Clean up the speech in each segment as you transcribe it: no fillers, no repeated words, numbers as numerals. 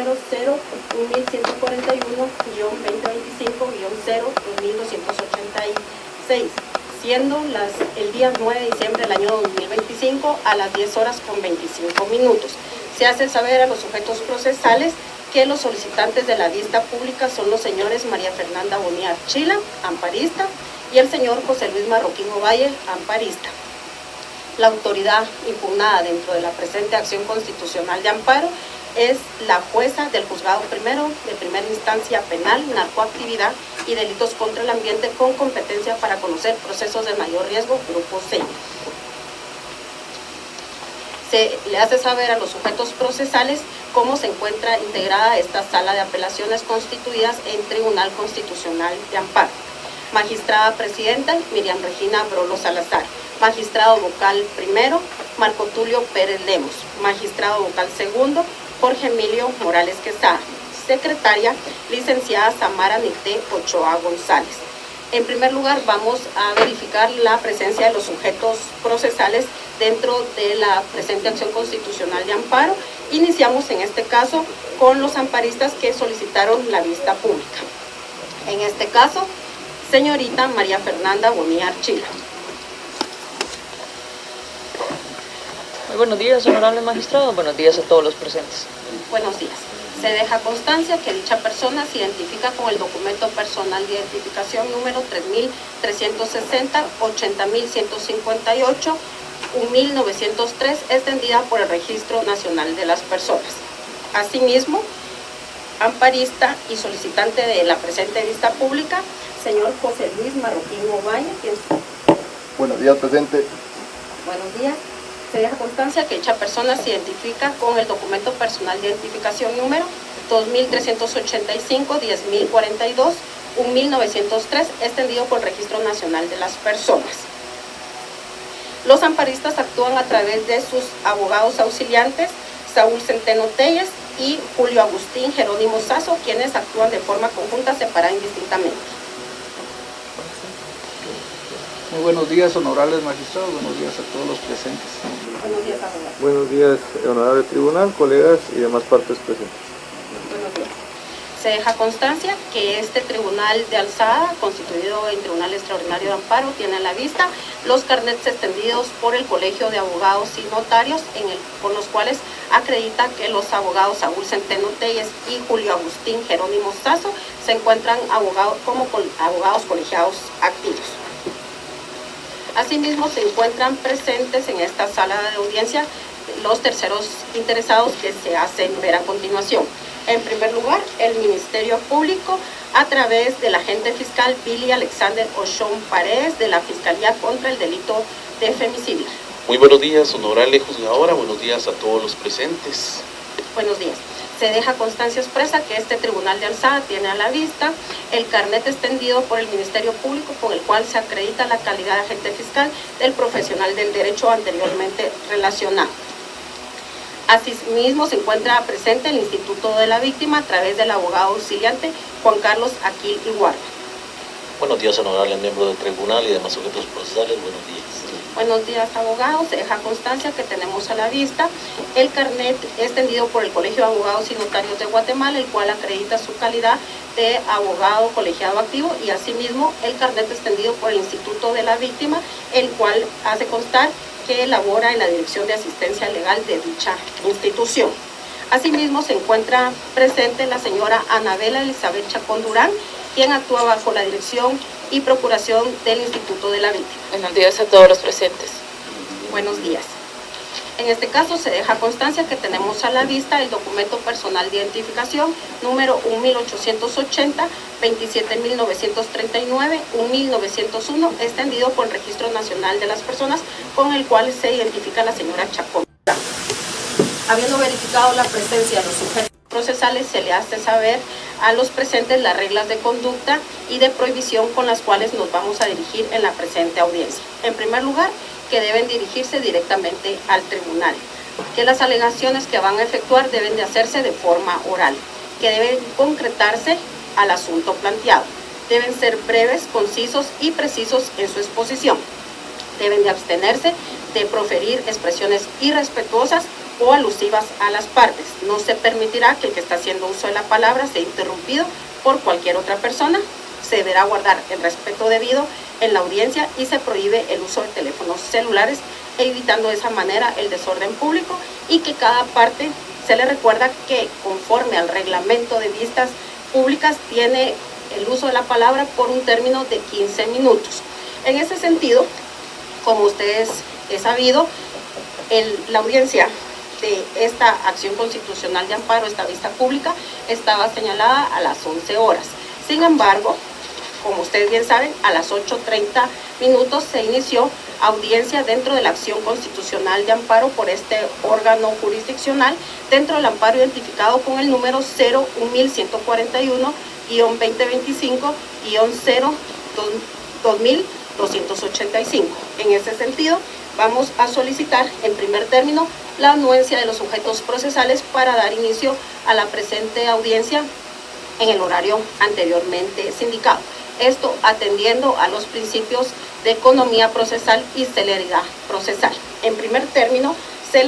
número 01141-2025-0-2286, siendo el día 9 de diciembre del año 2025 a las 10:25. Se hace saber a los sujetos procesales que los solicitantes de la vista pública son los señores María Fernanda Bonilla Archila, amparista, y el señor José Luis Marroquín Ovalle, amparista. La autoridad impugnada dentro de la presente acción constitucional de amparo es la jueza del Juzgado Primero de Primera Instancia Penal, Narcoactividad y Delitos contra el Ambiente, con competencia para conocer procesos de mayor riesgo, Grupo C. Se le hace saber a los sujetos procesales cómo se encuentra integrada esta sala de apelaciones constituidas en Tribunal Constitucional de Amparo. Magistrada presidenta, Miriam Regina Brolo Salazar. Magistrado vocal primero, Marco Tulio Pérez Lemos. Magistrado vocal segundo, Jorge Emilio Morales Quesada. Secretaria, licenciada Samara Nité Ochoa González. En primer lugar, vamos a verificar la presencia de los sujetos procesales dentro de la presente acción constitucional de amparo. Iniciamos en este caso con los amparistas que solicitaron la vista pública. En este caso, señorita María Fernanda Bonilla Archila. Muy buenos días, honorable magistrado. Buenos días a todos los presentes. Buenos días. Se deja constancia que dicha persona se identifica con el documento personal de identificación número 3360, 80158, 1903, extendida por el Registro Nacional de las Personas. Asimismo, amparista y solicitante de la presente vista pública, señor José Luis Marroquín Ovalle. Buenos días, presente. Buenos días. Se deja constancia que dicha persona se identifica con el documento personal de identificación número 2385, 10042, 1903, extendido por el Registro Nacional de las Personas. Los amparistas actúan a través de sus abogados auxiliantes, Saúl Centeno Telles y Julio Agustín Jerónimo Sazo, quienes actúan de forma conjunta, separada indistintamente. Muy buenos días, honorables magistrados, buenos días a todos los presentes. Buenos días, abogado. Buenos días, honorable tribunal, colegas y demás partes presentes. Buenos días. Se deja constancia que este tribunal de alzada, constituido en Tribunal Extraordinario de Amparo, tiene a la vista los carnets extendidos por el Colegio de Abogados y Notarios, con los cuales acredita que los abogados Saúl Centeno Telles y Julio Agustín Jerónimo Sazo se encuentran como abogados colegiados activos. Asimismo, se encuentran presentes en esta sala de audiencia los terceros interesados que se hacen ver a continuación. En primer lugar, el Ministerio Público, a través del agente fiscal Billy Alexander Oshon Paredes, de la Fiscalía contra el Delito de Femicidio. Muy buenos días, honorable juzgadora, buenos días a todos los presentes. Buenos días. Se deja constancia expresa que este tribunal de alzada tiene a la vista el carnet extendido por el Ministerio Público, con el cual se acredita la calidad de agente fiscal del profesional del derecho anteriormente relacionado. Asimismo, se encuentra presente el Instituto de la Víctima a través del abogado auxiliante Juan Carlos Aquil Iguarda. Buenos días, honorable miembro del tribunal y demás sujetos procesales, buenos días. Buenos días, abogado. Se deja constancia que tenemos a la vista el carnet extendido por el Colegio de Abogados y Notarios de Guatemala, el cual acredita su calidad de abogado colegiado activo, y asimismo el carnet extendido por el Instituto de la Víctima, el cual hace constar que elabora en la Dirección de Asistencia Legal de dicha institución. Asimismo, se encuentra presente la señora Anabela Elizabeth Chacón Durán, quien actúa bajo la dirección y procuración del Instituto de la Víctima. Buenos días a todos los presentes. Buenos días. En este caso se deja constancia que tenemos a la vista el documento personal de identificación número 1880, 27.939, 1901, extendido por el Registro Nacional de las Personas, con el cual se identifica la señora Chacón. Habiendo verificado la presencia de los sujetos procesales, se le hace saber a los presentes las reglas de conducta y de prohibición con las cuales nos vamos a dirigir en la presente audiencia. En primer lugar, que deben dirigirse directamente al tribunal, que las alegaciones que van a efectuar deben de hacerse de forma oral, que deben concretarse al asunto planteado, deben ser breves, concisos y precisos en su exposición, deben de abstenerse de proferir expresiones irrespetuosas o alusivas a las partes. No se permitirá que el que está haciendo uso de la palabra sea interrumpido por cualquier otra persona. Se deberá guardar el respeto debido en la audiencia y se prohíbe el uso de teléfonos celulares, evitando de esa manera el desorden público, y que cada parte se le recuerda que conforme al reglamento de vistas públicas tiene el uso de la palabra por un término de 15 minutos. En ese sentido, como ustedes he sabido, la audiencia de esta acción constitucional de amparo, esta vista pública, estaba señalada a las 11 horas. Sin embargo, como ustedes bien saben, a las 8:30 se inició audiencia dentro de la acción constitucional de amparo por este órgano jurisdiccional, dentro del amparo identificado con el número 0-1141-2025-0-2285. En ese sentido, vamos a solicitar en primer término la anuencia de los sujetos procesales para dar inicio a la presente audiencia en el horario anteriormente indicado. Esto atendiendo a los principios de economía procesal y celeridad procesal. En primer término, se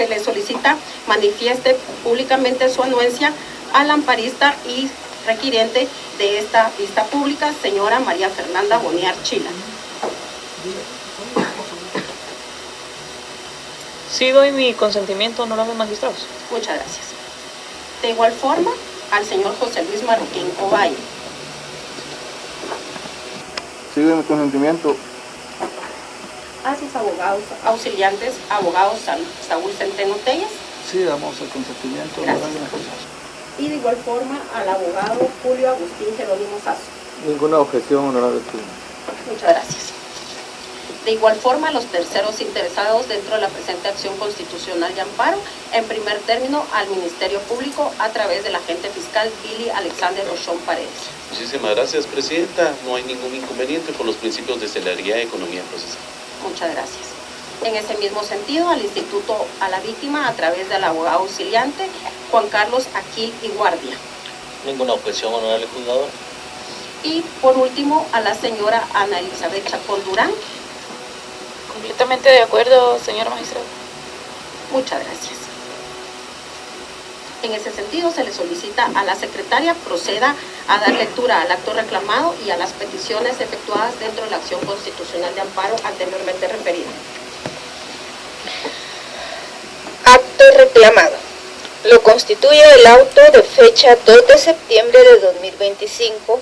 le solicita manifieste públicamente su anuencia al amparista y requiriente de esta vista pública, señora María Fernanda Boniar Chila. Sí doy mi consentimiento, honorables magistrados. Muchas gracias. De igual forma, al señor José Luis Marroquín Ovalle. Sigue mi consentimiento. A sus abogados auxiliantes, abogado Saúl Centeno Telles. Sí, damos el consentimiento, Gracias. honorable magistrado. Y de igual forma al abogado Julio Agustín Jerónimo Sazo. Ninguna objeción, honorable tribunal. Muchas gracias. De igual forma, los terceros interesados dentro de la presente acción constitucional de amparo, en primer término al Ministerio Público a través del agente fiscal Billy Alexander Oshón Paredes. Muchísimas gracias, Presidenta. No hay ningún inconveniente por los principios de celeridad y economía procesal. Muchas gracias. En ese mismo sentido, al Instituto a la Víctima a través del abogado auxiliante Juan Carlos Aquil y Guardia. Ninguna objeción, honorable juzgador. Y por último, a la señora Ana Elizabeth Chacón Durán. Completamente de acuerdo, señor magistrado. Muchas gracias. En ese sentido, se le solicita a la secretaria proceda a dar lectura al acto reclamado y a las peticiones efectuadas dentro de la acción constitucional de amparo anteriormente referida. Acto reclamado. Lo constituye el auto de fecha 2 de septiembre de 2025,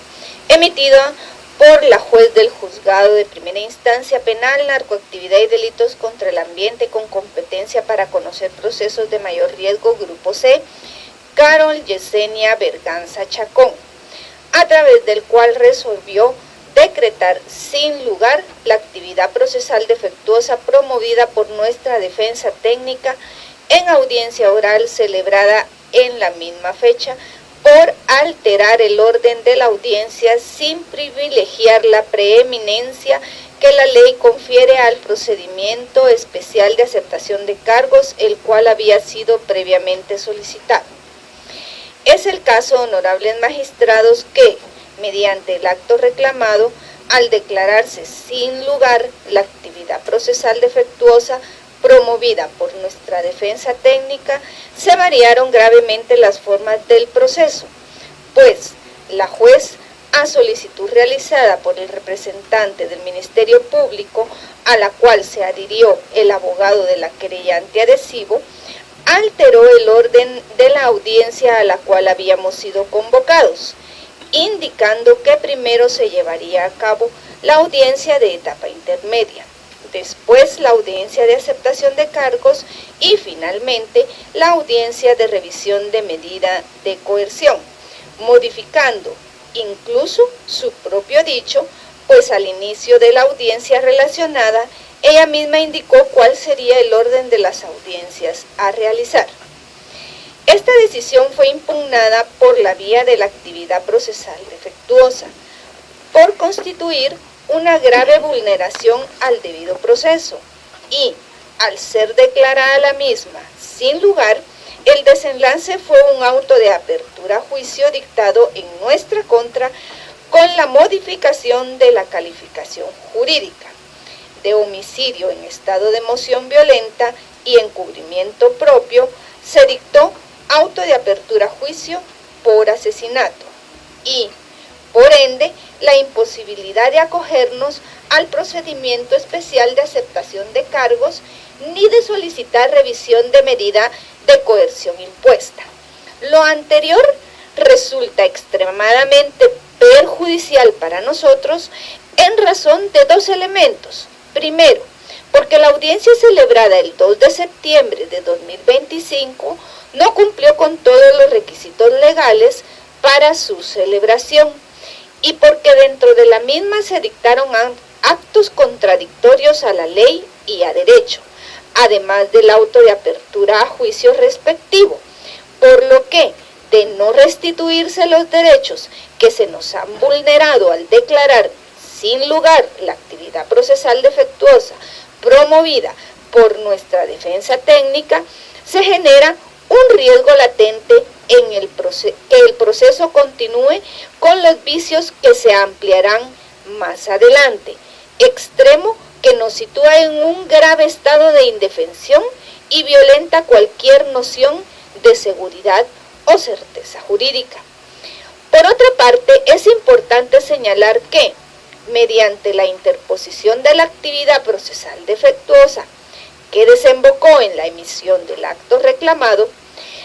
emitida por la juez del Juzgado de Primera Instancia Penal, Narcoactividad y Delitos contra el Ambiente con competencia para conocer procesos de mayor riesgo Grupo C, Carol Yesenia Berganza Chacón, a través del cual resolvió decretar sin lugar la actividad procesal defectuosa promovida por nuestra defensa técnica en audiencia oral celebrada en la misma fecha, por alterar el orden de la audiencia sin privilegiar la preeminencia que la ley confiere al procedimiento especial de aceptación de cargos, el cual había sido previamente solicitado. Es el caso, honorables magistrados, que, mediante el acto reclamado, al declararse sin lugar la actividad procesal defectuosa promovida por nuestra defensa técnica, se variaron gravemente las formas del proceso, pues la juez, a solicitud realizada por el representante del Ministerio Público, a la cual se adhirió el abogado de la querellante adhesivo, alteró el orden de la audiencia a la cual habíamos sido convocados, indicando que primero se llevaría a cabo la audiencia de etapa intermedia, después la audiencia de aceptación de cargos y finalmente la audiencia de revisión de medida de coerción, modificando incluso su propio dicho, pues al inicio de la audiencia relacionada, ella misma indicó cuál sería el orden de las audiencias a realizar. Esta decisión fue impugnada por la vía de la actividad procesal defectuosa, por constituir una grave vulneración al debido proceso y, al ser declarada la misma sin lugar, el desenlace fue un auto de apertura a juicio dictado en nuestra contra con la modificación de la calificación jurídica, de homicidio en estado de emoción violenta y encubrimiento propio, se dictó auto de apertura a juicio por asesinato y, por ende, la imposibilidad de acogernos al procedimiento especial de aceptación de cargos ni de solicitar revisión de medida de coerción impuesta. Lo anterior resulta extremadamente perjudicial para nosotros en razón de dos elementos. Primero, porque la audiencia celebrada el 2 de septiembre de 2025 no cumplió con todos los requisitos legales para su celebración y porque dentro de la misma se dictaron actos contradictorios a la ley y a derecho, además del auto de apertura a juicio respectivo, por lo que, de no restituirse los derechos que se nos han vulnerado al declarar sin lugar la actividad procesal defectuosa promovida por nuestra defensa técnica, se genera un riesgo latente en que el proceso continúe con los vicios que se ampliarán más adelante, extremo que nos sitúa en un grave estado de indefensión y violenta cualquier noción de seguridad o certeza jurídica. Por otra parte, es importante señalar que, mediante la interposición de la actividad procesal defectuosa que desembocó en la emisión del acto reclamado,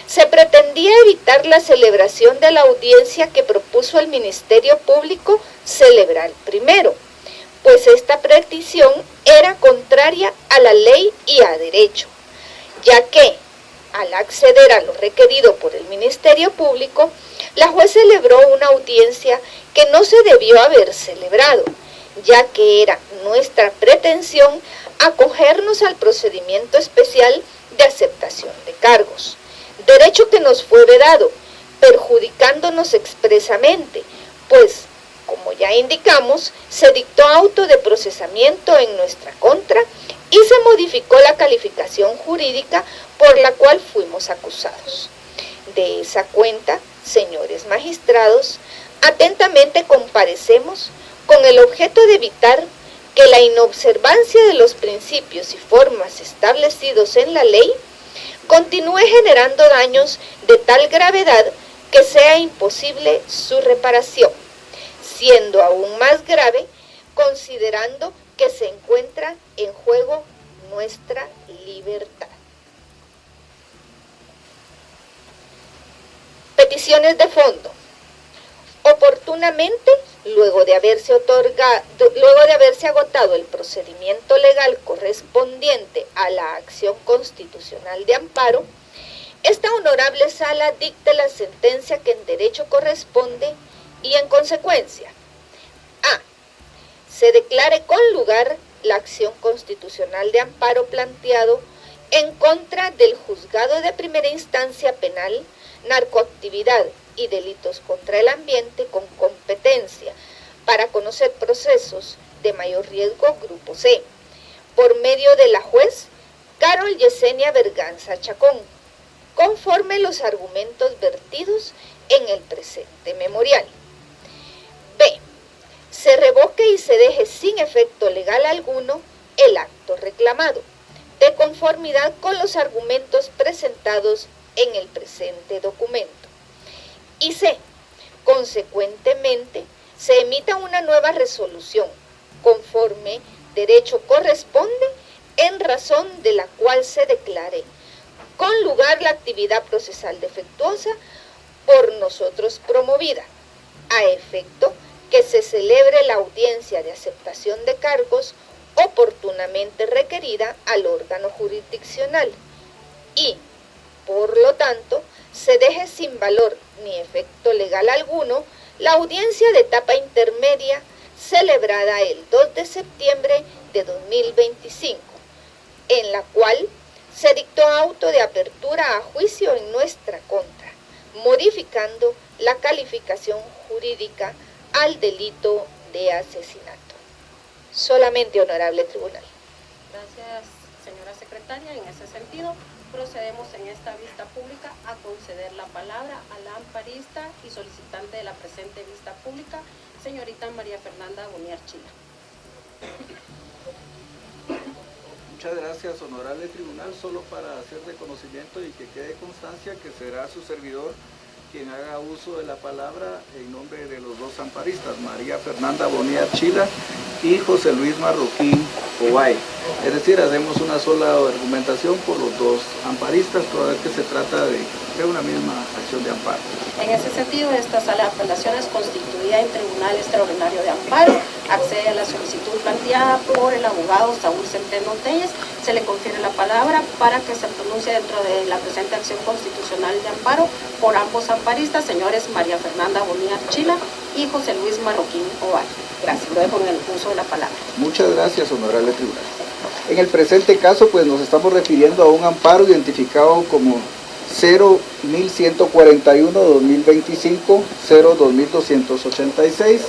se pretendía evitar la celebración de la audiencia que propuso el Ministerio Público celebrar primero, pues esta petición era contraria a la ley y a derecho, ya que, al acceder a lo requerido por el Ministerio Público, la juez celebró una audiencia que no se debió haber celebrado, ya que era nuestra pretensión acogernos al procedimiento especial de aceptación de cargos, derecho que nos fue vedado, perjudicándonos expresamente, pues, como ya indicamos, se dictó auto de procesamiento en nuestra contra y se modificó la calificación jurídica por la cual fuimos acusados. De esa cuenta, señores magistrados, atentamente comparecemos con el objeto de evitar que la inobservancia de los principios y formas establecidos en la ley continúe generando daños de tal gravedad que sea imposible su reparación, siendo aún más grave considerando que se encuentra en juego nuestra libertad. Peticiones de fondo. Oportunamente, luego de haberse agotado el procedimiento legal correspondiente a la acción constitucional de amparo, esta honorable sala dicta la sentencia que en derecho corresponde y en consecuencia: A. Se declare con lugar la acción constitucional de amparo planteado en contra del Juzgado de Primera Instancia Penal, Narcoactividad y Delitos contra el Ambiente con competencia para conocer procesos de mayor riesgo Grupo C, por medio de la juez Carol Yesenia Berganza Chacón, conforme los argumentos vertidos en el presente memorial. B. Se revoque y se deje sin efecto legal alguno el acto reclamado, de conformidad con los argumentos presentados en el presente documento. Y C. Consecuentemente, se emita una nueva resolución, conforme derecho corresponde, en razón de la cual se declare con lugar la actividad procesal defectuosa por nosotros promovida, a efecto que se celebre la audiencia de aceptación de cargos oportunamente requerida al órgano jurisdiccional y, por lo tanto, se deje sin valor ni efecto legal alguno la audiencia de etapa intermedia celebrada el 2 de septiembre de 2025, en la cual se dictó auto de apertura a juicio en nuestra contra, modificando la calificación jurídica al delito de asesinato. Solamente, honorable tribunal. Gracias, señora secretaria. En ese sentido, procedemos en esta vista pública a conceder la palabra a la amparista y solicitante de la presente vista pública, señorita María Fernanda Bonier Chila. Muchas gracias, honorable tribunal. Solo para hacer reconocimiento y que quede constancia que será su servidor quien haga uso de la palabra en nombre de los dos amparistas, María Fernanda Bonilla Archila y José Luis Marroquín Obay. Es decir, hacemos una sola argumentación por los dos amparistas, toda vez que se trata de una misma acción de amparo. En ese sentido, esta sala de apelaciones constituida en Tribunal Extraordinario de Amparo accede a la solicitud planteada por el abogado Saúl Centeno Telles. Se le confiere la palabra para que se pronuncie dentro de la presente acción constitucional de amparo por ambos amparistas, señores María Fernanda Bonilla Archila y José Luis Marroquín Obay. Gracias, lo dejo en el uso de la palabra. Muchas gracias, honorable tribunal. En el presente caso, pues nos estamos refiriendo a un amparo identificado como 0.1141-2025, 0.2286.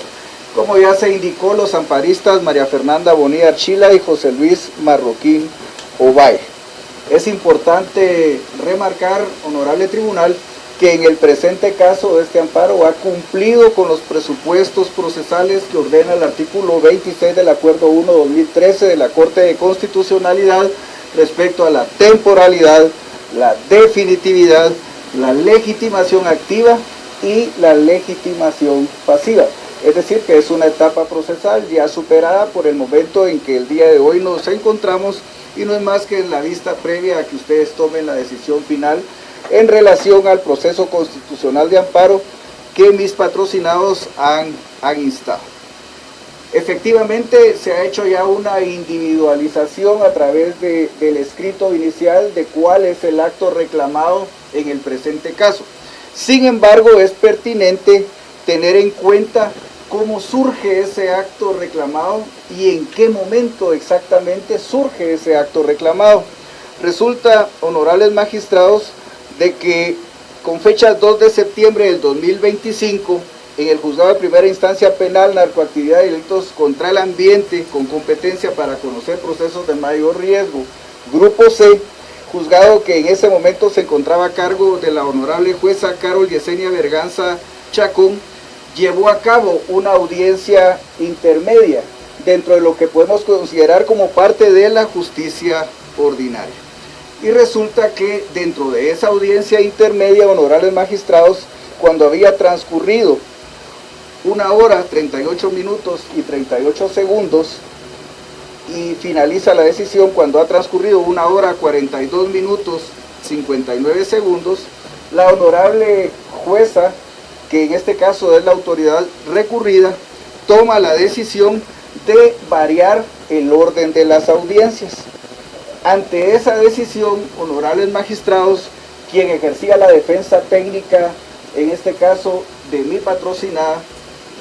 Como ya se indicó, los amparistas María Fernanda Bonilla Archila y José Luis Marroquín Obay. Es importante remarcar, honorable tribunal, que en el presente caso este amparo ha cumplido con los presupuestos procesales que ordena el artículo 26 del Acuerdo 1-2013 de la Corte de Constitucionalidad respecto a la temporalidad, la definitividad, la legitimación activa y la legitimación pasiva. Es decir, que es una etapa procesal ya superada por el momento en que el día de hoy nos encontramos, y no es más que la vista previa a que ustedes tomen la decisión final en relación al proceso constitucional de amparo que mis patrocinados han instado. Efectivamente, se ha hecho ya una individualización a través del escrito inicial de cuál es el acto reclamado en el presente caso. Sin embargo, es pertinente tener en cuenta cómo surge ese acto reclamado y en qué momento exactamente surge ese acto reclamado. Resulta, honorables magistrados, de que con fecha 2 de septiembre del 2025, en el Juzgado de Primera Instancia Penal, Narcoactividad y Delitos contra el Ambiente, con competencia para conocer procesos de mayor riesgo, Grupo C, juzgado que en ese momento se encontraba a cargo de la honorable jueza Carol Yesenia Berganza Chacón, llevó a cabo una audiencia intermedia dentro de lo que podemos considerar como parte de la justicia ordinaria. Y resulta que dentro de esa audiencia intermedia, honorables magistrados, cuando había transcurrido 1 hora, 38 minutos y 38 segundos, y finaliza la decisión cuando ha transcurrido 1 hora, 42 minutos, 59 segundos, la honorable jueza, que en este caso es la autoridad recurrida, toma la decisión de variar el orden de las audiencias. Ante esa decisión, honorables magistrados, quien ejercía la defensa técnica, en este caso de mi patrocinada,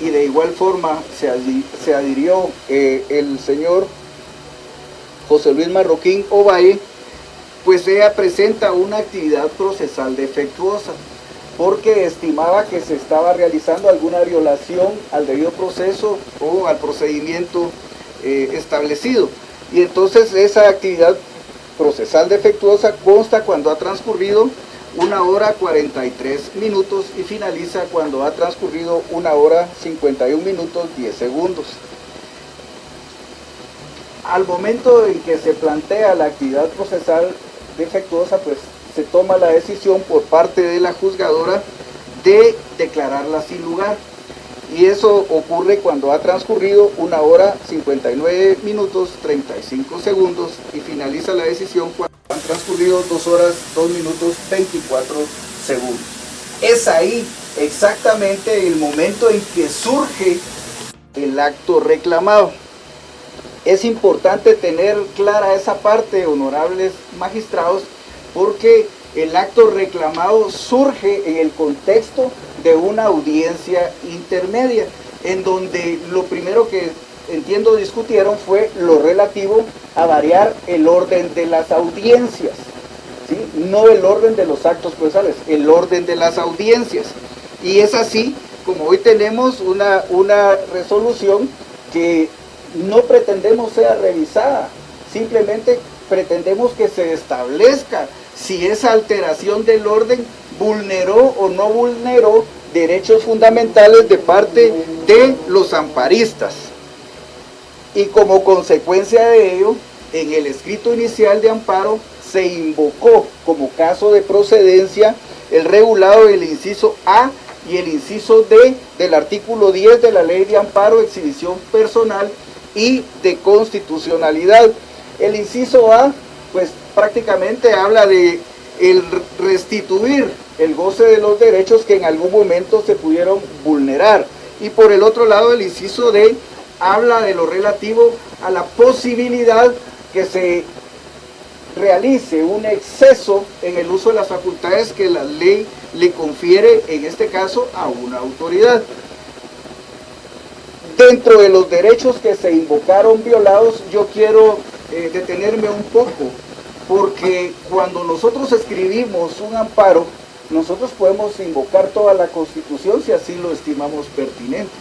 y de igual forma se adhirió el señor José Luis Marroquín Obay, pues ella presenta una actividad procesal defectuosa, porque estimaba que se estaba realizando alguna violación al debido proceso o al procedimiento establecido. Y entonces esa actividad procesal defectuosa consta cuando ha transcurrido 1 hora 43 minutos y finaliza cuando ha transcurrido 1 hora 51 minutos 10 segundos. Al momento en que se plantea la actividad procesal defectuosa, pues se toma la decisión por parte de la juzgadora de declararla sin lugar. Y eso ocurre cuando ha transcurrido 1 hora 59 minutos 35 segundos y finaliza la decisión cuando han transcurrido 2 horas 2 minutos 24 segundos. Es ahí exactamente el momento en que surge el acto reclamado. Es importante tener clara esa parte, honorables magistrados, porque el acto reclamado surge en el contexto de una audiencia intermedia, en donde lo primero que entiendo discutieron fue lo relativo a variar el orden de las audiencias, ¿sí? No el orden de los actos procesales, el orden de las audiencias. Y es así como hoy tenemos una resolución que no pretendemos sea revisada, simplemente pretendemos que se establezca si esa alteración del orden vulneró o no vulneró derechos fundamentales de parte de los amparistas. Y como consecuencia de ello, en el escrito inicial de amparo se invocó como caso de procedencia el regulado del inciso A y el inciso D del artículo 10 de la Ley de Amparo, Exhibición Personal y de Constitucionalidad. El inciso A, pues prácticamente habla de el restituir el goce de los derechos que en algún momento se pudieron vulnerar. Y por el otro lado, el inciso D habla de lo relativo a la posibilidad que se realice un exceso en el uso de las facultades que la ley le confiere, en este caso, a una autoridad. Dentro de los derechos que se invocaron violados, yo quiero detenerme un poco, porque cuando nosotros escribimos un amparo, nosotros podemos invocar toda la Constitución si así lo estimamos pertinente.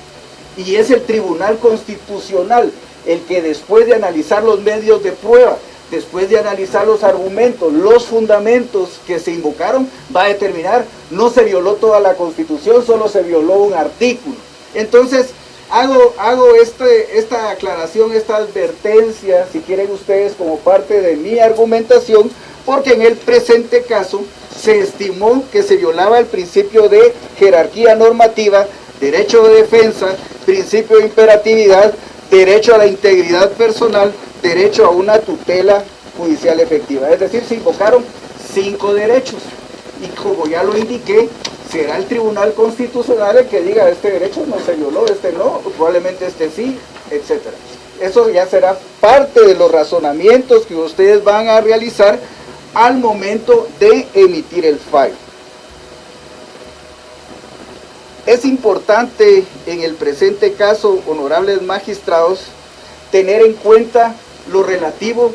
Y es el Tribunal Constitucional el que, después de analizar los medios de prueba, después de analizar los argumentos, los fundamentos que se invocaron, va a determinar, no se violó toda la Constitución, solo se violó un artículo. Entonces, hago esta aclaración, esta advertencia, si quieren ustedes, como parte de mi argumentación, porque en el presente caso se estimó que se violaba el principio de jerarquía normativa, derecho de defensa, principio de imperatividad, derecho a la integridad personal, derecho a una tutela judicial efectiva. Es decir, se invocaron 5 derechos. Y como ya lo indiqué, será el Tribunal Constitucional el que diga, este derecho no se violó, este no, probablemente este sí, etc. Eso ya será parte de los razonamientos que ustedes van a realizar al momento de emitir el fallo. Es importante en el presente caso, honorables magistrados, tener en cuenta lo relativo,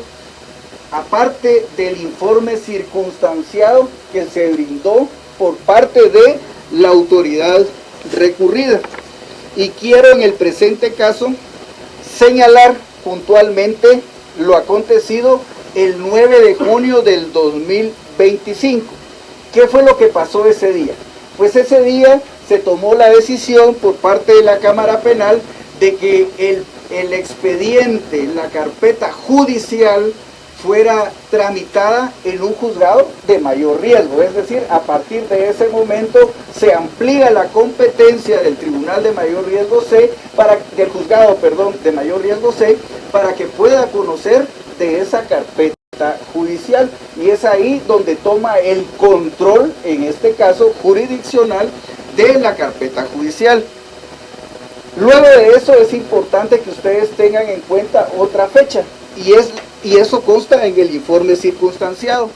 aparte del informe circunstanciado que se brindó por parte de la autoridad recurrida. Y quiero en el presente caso señalar puntualmente lo acontecido el 9 de junio del 2025. ¿Qué fue lo que pasó ese día? Pues ese día se tomó la decisión por parte de la Cámara Penal de que el expediente, la carpeta judicial, fuera tramitada en un juzgado de mayor riesgo. Es decir, a partir de ese momento se amplía la competencia del Tribunal de Mayor Riesgo C, del juzgado, de Mayor Riesgo C, para que pueda conocer de esa carpeta judicial, y es ahí donde toma el control, en este caso jurisdiccional, de la carpeta judicial. Luego de eso es importante que ustedes tengan en cuenta otra fecha, y eso consta en el informe circunstanciado,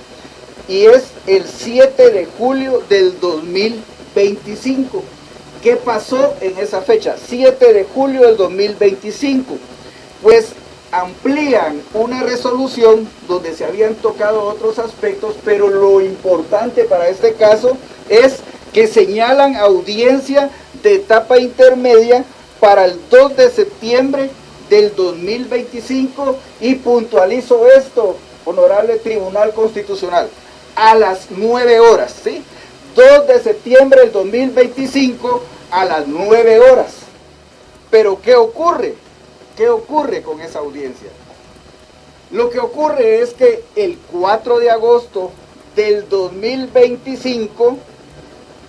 y es el 7 de julio del 2025. ¿Qué pasó en esa fecha? 7 de julio del 2025. Pues amplían una resolución donde se habían tocado otros aspectos, pero lo importante para este caso es que señalan audiencia de etapa intermedia para el 2 de septiembre del 2025, y puntualizo esto, honorable Tribunal Constitucional, a las 9 horas, ¿sí? 2 de septiembre del 2025 a las 9 horas. Pero ¿qué ocurre? ¿Qué ocurre con esa audiencia? Lo que ocurre es que el 4 de agosto del 2025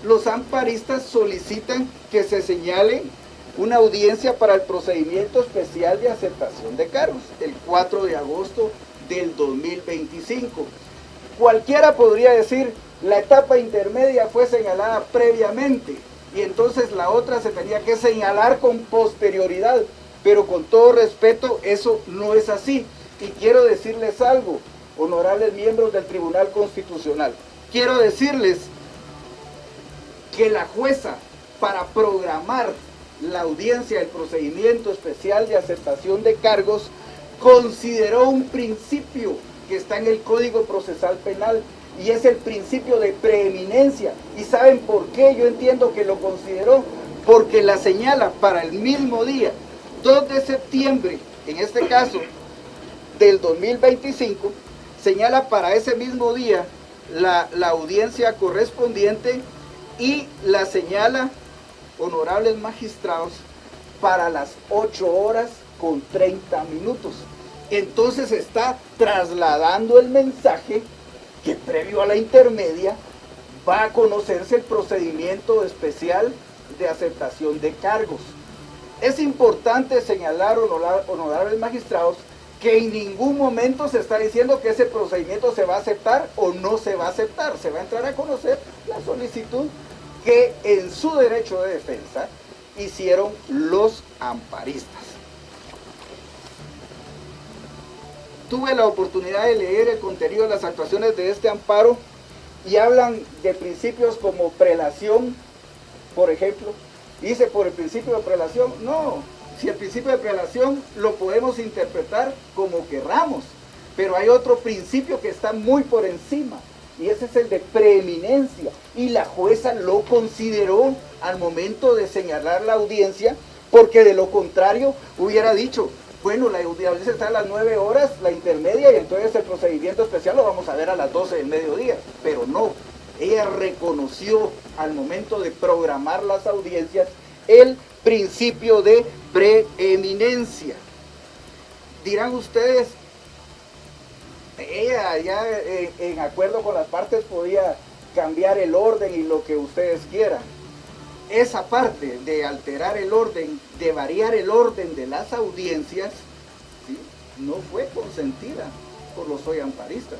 los amparistas solicitan que se señale una audiencia para el procedimiento especial de aceptación de cargos, el 4 de agosto del 2025. Cualquiera podría decir, la etapa intermedia fue señalada previamente, y entonces la otra se tenía que señalar con posterioridad, pero con todo respeto, eso no es así. Y quiero decirles algo, honorables miembros del Tribunal Constitucional, quiero decirles que la jueza, para programar la audiencia del procedimiento especial de aceptación de cargos, consideró un principio que está en el Código Procesal Penal, y es el principio de preeminencia. ¿Y saben por qué yo entiendo que lo consideró? Porque la señala para el mismo día, 2 de septiembre, en este caso, del 2025, señala para ese mismo día la audiencia correspondiente, y la señala, honorables magistrados, para las 8 horas con 30 minutos. Entonces está trasladando el mensaje que previo a la intermedia va a conocerse el procedimiento especial de aceptación de cargos. Es importante señalar, honorables magistrados, que en ningún momento se está diciendo que ese procedimiento se va a aceptar o no se va a aceptar. Se va a entrar a conocer la solicitud que en su derecho de defensa hicieron los amparistas. Tuve la oportunidad de leer el contenido de las actuaciones de este amparo y hablan de principios como prelación, por ejemplo. Dice por el principio de prelación, no, si el principio de prelación lo podemos interpretar como querramos, pero hay otro principio que está muy por encima, y ese es el de preeminencia, y la jueza lo consideró al momento de señalar la audiencia, porque de lo contrario hubiera dicho, bueno, la audiencia está a las 9 horas, la intermedia, y entonces el procedimiento especial lo vamos a ver a las 12 del mediodía, pero no. Ella reconoció al momento de programar las audiencias el principio de preeminencia. Dirán ustedes, ella ya en acuerdo con las partes podía cambiar el orden y lo que ustedes quieran. Esa parte de alterar el orden, de variar el orden de las audiencias, ¿sí?, no fue consentida por los hoy amparistas.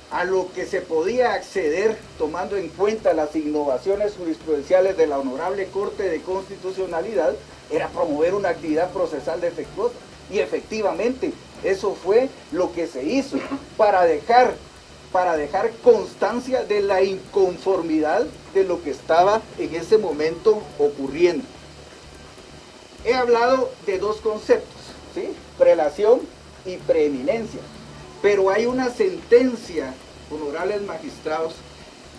A lo que se podía acceder tomando en cuenta las innovaciones jurisprudenciales de la Honorable Corte de Constitucionalidad era promover una actividad procesal defectuosa. Y efectivamente, eso fue lo que se hizo para dejar constancia de la inconformidad de lo que estaba en ese momento ocurriendo. He hablado de dos conceptos, ¿sí?, prelación y preeminencia. Pero hay una sentencia, honorables magistrados,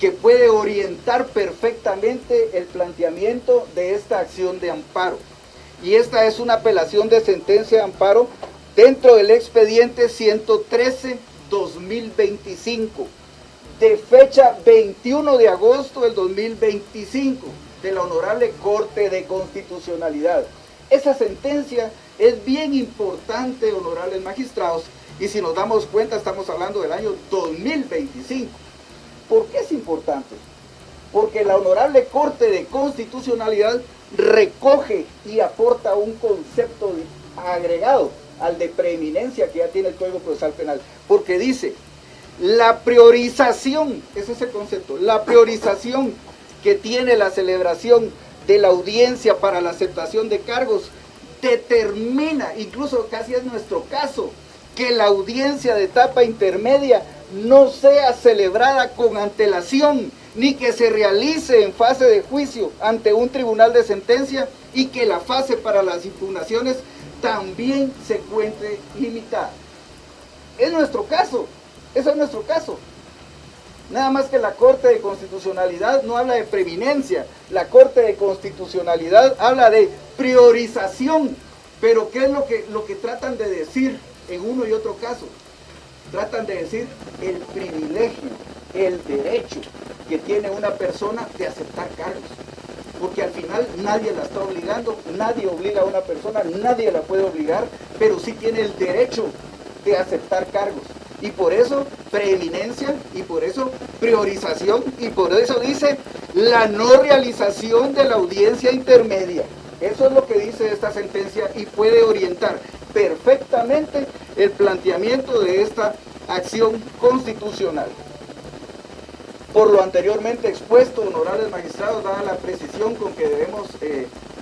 que puede orientar perfectamente el planteamiento de esta acción de amparo. Y esta es una apelación de sentencia de amparo dentro del expediente 113-2025, de fecha 21 de agosto del 2025, de la Honorable Corte de Constitucionalidad. Esa sentencia es bien importante, honorables magistrados, y si nos damos cuenta estamos hablando del año 2025. ¿Por qué es importante? Porque la Honorable Corte de Constitucionalidad recoge y aporta un concepto agregado al de preeminencia que ya tiene el Código Procesal Penal, porque dice, la priorización, ese es el concepto, la priorización que tiene la celebración de la audiencia para la aceptación de cargos determina, incluso casi es nuestro caso, que la audiencia de etapa intermedia no sea celebrada con antelación, ni que se realice en fase de juicio ante un tribunal de sentencia, y que la fase para las impugnaciones también se encuentre limitada. Es nuestro caso, ese es nuestro caso. Nada más que la Corte de Constitucionalidad no habla de preeminencia, la Corte de Constitucionalidad habla de priorización. Pero ¿qué es lo que tratan de decir en uno y otro caso? Tratan de decir el privilegio, el derecho que tiene una persona de aceptar cargos. Porque al final nadie la está obligando, nadie obliga a una persona, nadie la puede obligar, pero sí tiene el derecho de aceptar cargos. Y por eso preeminencia, y por eso priorización, y por eso dice la no realización de la audiencia intermedia. Eso es lo que dice esta sentencia y puede orientar perfectamente el planteamiento de esta acción constitucional. Por lo anteriormente expuesto, honorables magistrados, dada la precisión con que debemos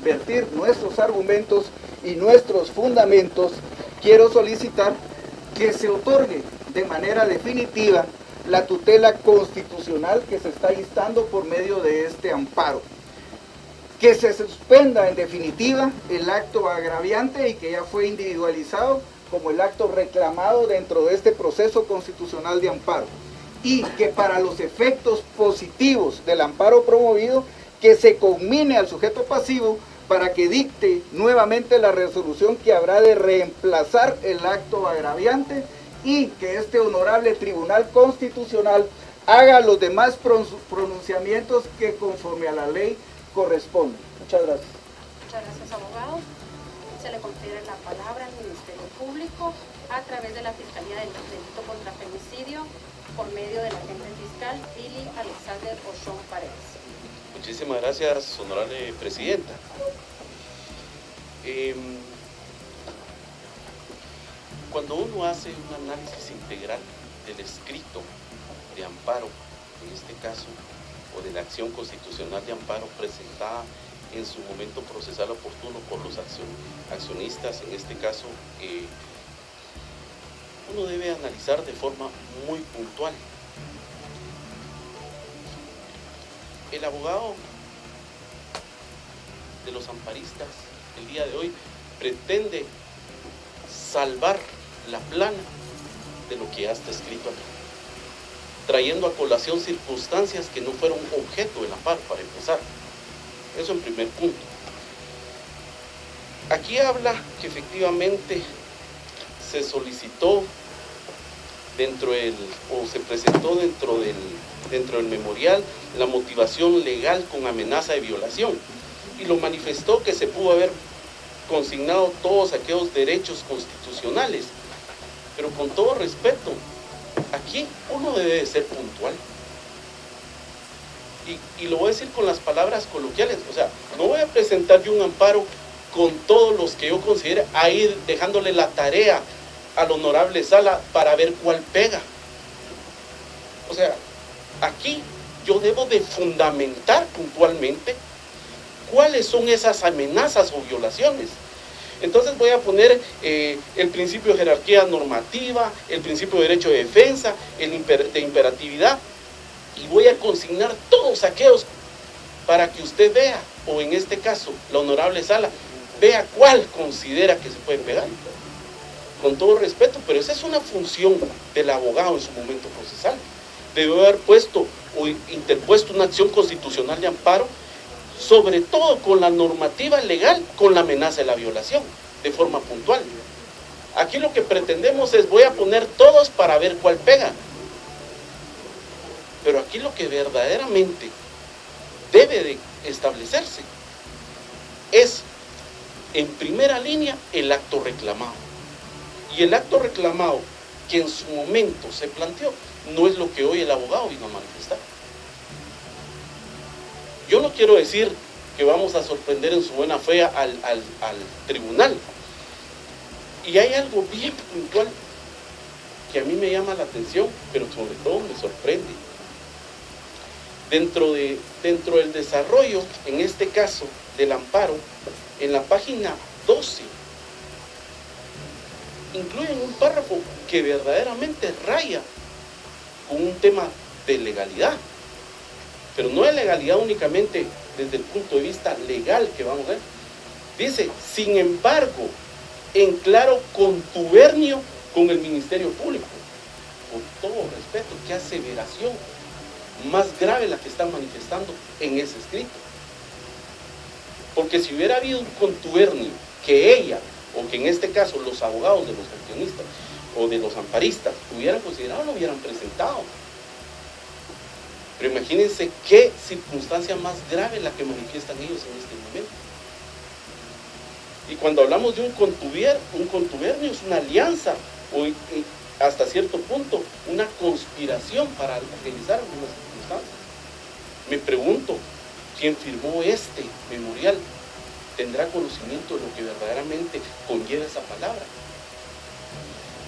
vertir nuestros argumentos y nuestros fundamentos, quiero solicitar que se otorgue de manera definitiva la tutela constitucional que se está instando por medio de este amparo. Que se suspenda en definitiva el acto agraviante y que ya fue individualizado como el acto reclamado dentro de este proceso constitucional de amparo. Y que para los efectos positivos del amparo promovido, que se conmine al sujeto pasivo para que dicte nuevamente la resolución que habrá de reemplazar el acto agraviante, y que este honorable Tribunal Constitucional haga los demás pronunciamientos que conforme a la ley corresponden. Muchas gracias. Muchas gracias, abogado. se le confiere la palabra al Ministerio Público a través de la Fiscalía del Delito contra Femicidio por medio del agente fiscal Billy Alexander Oshon Paredes. Muchísimas gracias, honorable presidenta. Cuando uno hace un análisis integral del escrito de amparo, en este caso, o de la acción constitucional de amparo presentada en su momento procesal oportuno por los accionistas, en este caso, uno debe analizar de forma muy puntual. El abogado de los amparistas el día de hoy pretende salvar la plana de lo que ya está escrito aquí, trayendo a colación circunstancias que no fueron objeto del amparo, para empezar. Eso en primer punto. Aquí habla que efectivamente se solicitó se presentó dentro del memorial la motivación legal con amenaza de violación, y lo manifestó que se pudo haber consignado todos aquellos derechos constitucionales. Pero con todo respeto, aquí uno debe de ser puntual. Y lo voy a decir con las palabras coloquiales. O sea, no voy a presentar yo un amparo con todos los que yo considere, a ir dejándole la tarea al honorable Sala para ver cuál pega. O sea, aquí yo debo de fundamentar puntualmente cuáles son esas amenazas o violaciones. Entonces voy a poner el principio de jerarquía normativa, el principio de derecho de defensa, de imperatividad, y voy a consignar todos aquellos para que usted vea, o en este caso la honorable Sala vea cuál considera que se puede pegar. Con todo respeto, pero esa es una función del abogado en su momento procesal. Debe haber puesto o interpuesto una acción constitucional de amparo, sobre todo con la normativa legal, con la amenaza de la violación, de forma puntual. Aquí lo que pretendemos es, voy a poner todos para ver cuál pega. Pero aquí lo que verdaderamente debe de establecerse es, en primera línea, el acto reclamado. Y el acto reclamado que en su momento se planteó no es lo que hoy el abogado vino a manifestar. Yo no quiero decir que vamos a sorprender en su buena fe al tribunal. Y hay algo bien puntual que a mí me llama la atención, pero sobre todo me sorprende. Dentro del desarrollo, en este caso, del amparo, en la página 12, incluyen un párrafo que verdaderamente raya con un tema de legalidad, pero no de legalidad únicamente desde el punto de vista legal que vamos a ver. Dice, sin embargo, en claro contubernio con el Ministerio Público. Con todo respeto, qué aseveración más grave la que están manifestando en ese escrito. Porque si hubiera habido un contubernio que ella, o que en este caso los abogados de los accionistas o de los amparistas hubieran considerado, lo hubieran presentado. Pero imagínense qué circunstancia más grave la que manifiestan ellos en este momento. Y cuando hablamos de un contubernio es una alianza, o hasta cierto punto una conspiración para realizar algunas circunstancias. Me pregunto, ¿quién firmó este memorial tendrá conocimiento de lo que verdaderamente conlleva esa palabra?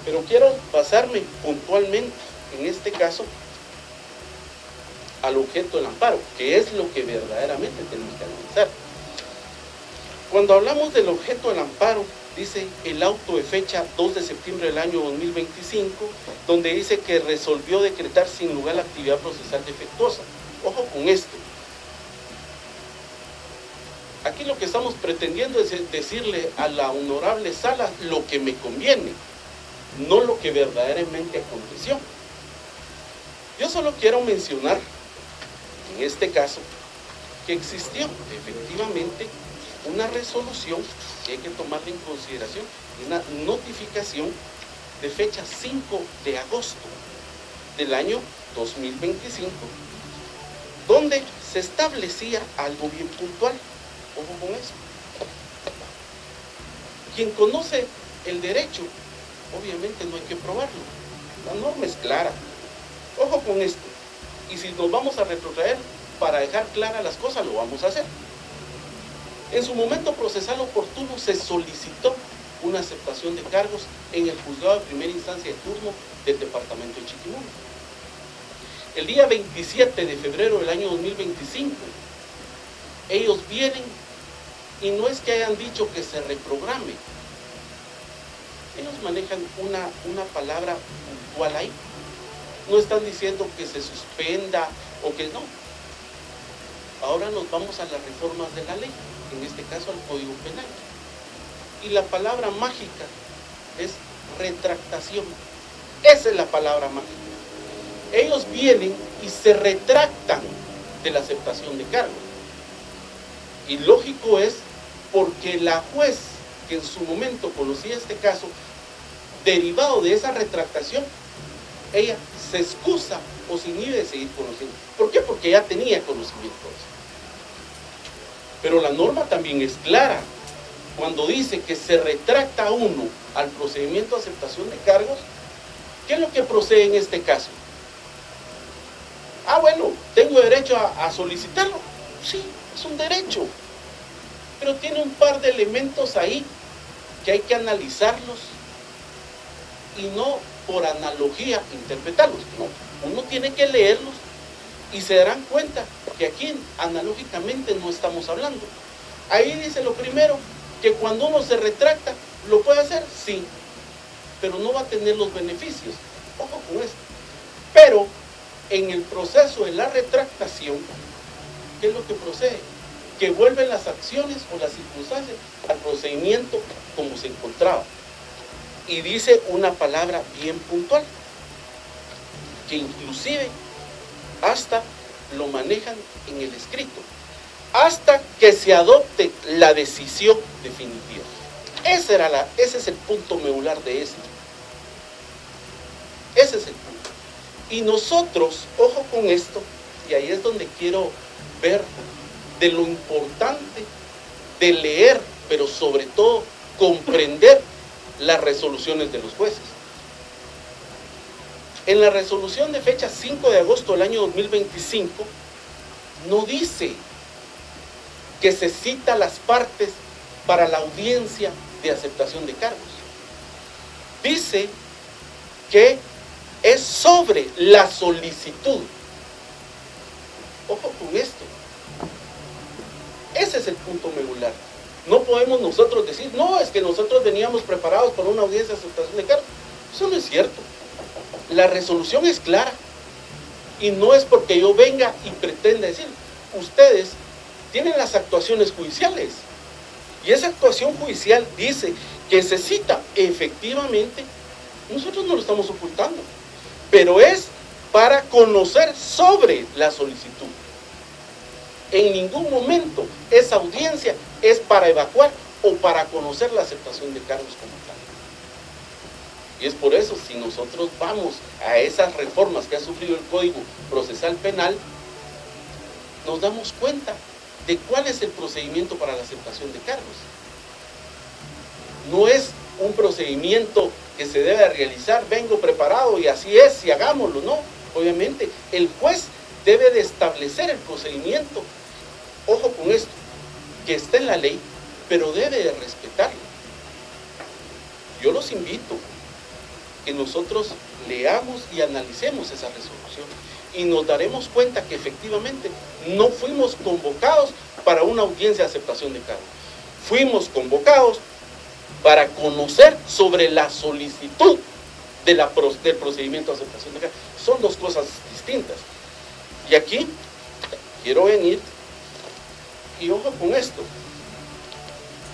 Pero quiero basarme puntualmente, en este caso, al objeto del amparo, que es lo que verdaderamente tenemos que analizar. Cuando hablamos del objeto del amparo, dice el auto de fecha 2 de septiembre del año 2025, donde dice que resolvió decretar sin lugar la actividad procesal defectuosa. Ojo con esto. Aquí lo que estamos pretendiendo es decirle a la honorable Sala lo que me conviene, no lo que verdaderamente aconteció. Yo solo quiero mencionar, en este caso, que existió efectivamente una resolución que hay que tomarla en consideración, una notificación de fecha 5 de agosto del año 2025, donde se establecía algo bien puntual. Ojo con eso. Quien conoce el derecho, obviamente no hay que probarlo. La norma es clara. Ojo con esto. Y si nos vamos a retrotraer para dejar claras las cosas, lo vamos a hacer. En su momento procesal oportuno se solicitó una aceptación de cargos en el juzgado de primera instancia de turno del departamento de Chiquimula. El día 27 de febrero del año 2025, ellos vienen y no es que hayan dicho que se reprograme. Ellos manejan una palabra puntual ahí. No están diciendo que se suspenda o que no. Ahora nos vamos a las reformas de la ley, en este caso al Código Penal. Y la palabra mágica es retractación. Esa es la palabra mágica. Ellos vienen y se retractan de la aceptación de cargos. Y lógico es porque la juez que en su momento conocía este caso, derivado de esa retractación, ella se excusa o se inhibe de seguir conociendo. ¿Por qué? Porque ya tenía conocimiento de eso. Pero la norma también es clara. Cuando dice que se retracta uno al procedimiento de aceptación de cargos, ¿qué es lo que procede en este caso? Ah, bueno, ¿tengo derecho a solicitarlo? Sí, es un derecho. Pero tiene un par de elementos ahí que hay que analizarlos y no por analogía interpretarlos. No, uno tiene que leerlos y se darán cuenta que aquí analógicamente no estamos hablando. Ahí dice lo primero, que cuando uno se retracta, ¿lo puede hacer? Sí, pero no va a tener los beneficios. Ojo con esto. Pero en el proceso de la retractación, ¿qué es lo que procede? Que vuelven las acciones o las circunstancias al procedimiento como se encontraba. Y dice una palabra bien puntual, que inclusive hasta lo manejan en el escrito, hasta que se adopte la decisión definitiva. Ese es el punto medular de esto. Ese es el punto. Y nosotros, ojo con esto, y ahí es donde quiero ver de lo importante de leer, pero sobre todo comprender las resoluciones de los jueces. En la resolución de fecha 5 de agosto del año 2025, no dice que se cita a las partes para la audiencia de aceptación de cargos. Dice que es sobre la solicitud. Ojo con esto. Ese es el punto medular. No podemos nosotros decir, no, es que nosotros veníamos preparados para una audiencia de aceptación de cargos. Eso no es cierto. La resolución es clara. Y no es porque yo venga y pretenda decir, ustedes tienen las actuaciones judiciales. Y esa actuación judicial dice que se cita efectivamente. Nosotros no lo estamos ocultando. Pero es para conocer sobre la solicitud. En ningún momento esa audiencia es para evacuar o para conocer la aceptación de cargos como tal. Y es por eso, si nosotros vamos a esas reformas que ha sufrido el Código Procesal Penal, nos damos cuenta de cuál es el procedimiento para la aceptación de cargos. No es un procedimiento que se debe realizar, vengo preparado y así es, y hagámoslo, no. Obviamente, el juez debe de establecer el procedimiento. Ojo con esto, que está en la ley, pero debe de respetarlo. Yo los invito que nosotros leamos y analicemos esa resolución y nos daremos cuenta que efectivamente no fuimos convocados para una audiencia de aceptación de cargos. Fuimos convocados para conocer sobre la solicitud del procedimiento de aceptación de cargos. Son dos cosas distintas. Y aquí quiero venir y ojo con esto.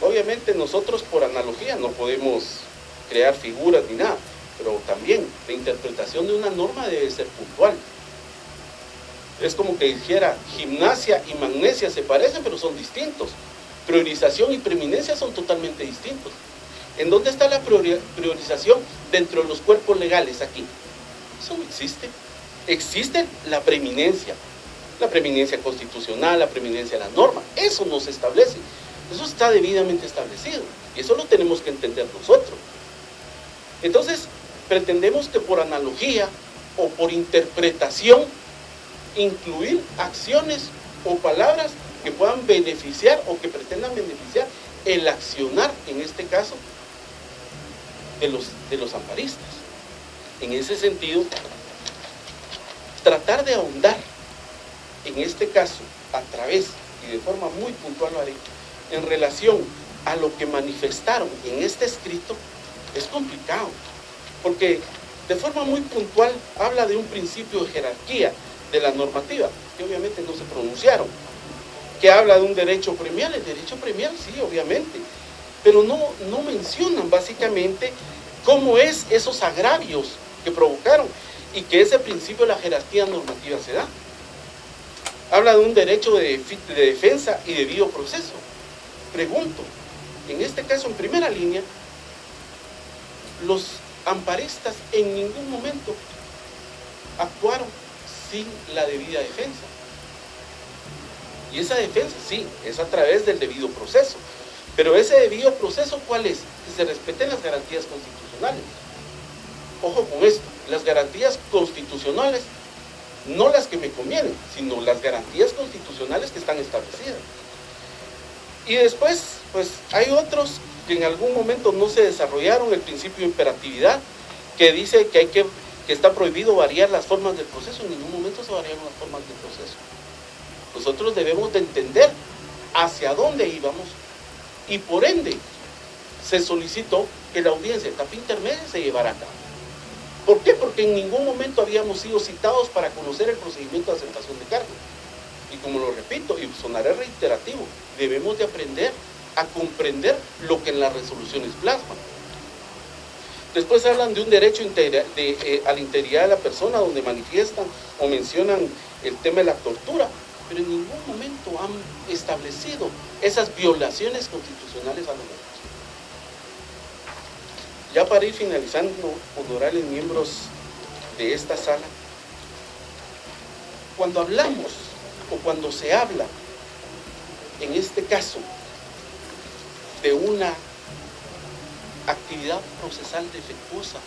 Obviamente nosotros por analogía no podemos crear figuras ni nada, pero también la interpretación de una norma debe ser puntual. Es como que dijera, gimnasia y magnesia se parecen, pero son distintos. Priorización y preeminencia son totalmente distintos. ¿En dónde está la priorización dentro de los cuerpos legales aquí? Eso no existe. Existe la preeminencia constitucional, la preeminencia de la norma. Eso no se establece. Eso está debidamente establecido y eso lo tenemos que entender nosotros. Entonces, pretendemos que por analogía o por interpretación incluir acciones o palabras que puedan beneficiar o que pretendan beneficiar el accionar, en este caso, de los amparistas. En ese sentido, tratar de ahondar, en este caso, a través y de forma muy puntual lo haré, en relación a lo que manifestaron en este escrito, es complicado, porque de forma muy puntual habla de un principio de jerarquía de la normativa, que obviamente no se pronunciaron, que habla de un derecho premial. El derecho premial, sí, obviamente, pero no mencionan básicamente cómo es esos agravios que provocaron y que ese principio de la jerarquía normativa se da. Habla de un derecho de defensa y debido proceso. Pregunto, en este caso, en primera línea, los amparistas en ningún momento actuaron sin la debida defensa. Y esa defensa, sí, es a través del debido proceso. Pero ese debido proceso, ¿cuál es? Que se respeten las garantías constitucionales. Ojo con esto, las garantías constitucionales, no las que me convienen, sino las garantías constitucionales que están establecidas. Y después, pues hay otros que en algún momento no se desarrollaron, el principio de imperatividad, que dice que está prohibido variar las formas del proceso. En ningún momento se variaron las formas del proceso. Nosotros debemos de entender hacia dónde íbamos y por ende se solicitó que la audiencia de etapa intermedia se llevara a cabo. ¿Por qué? Porque en ningún momento habíamos sido citados para conocer el procedimiento de aceptación de cargos. Y como lo repito, y sonaré reiterativo, debemos de aprender a comprender lo que en las resoluciones plasman. Después hablan de un derecho a la integridad de la persona, donde manifiestan o mencionan el tema de la tortura, pero en ningún momento han establecido esas violaciones constitucionales a los derechos. Ya para ir finalizando, honorables miembros de esta sala, cuando hablamos o cuando se habla, en este caso, de una actividad procesal defectuosa,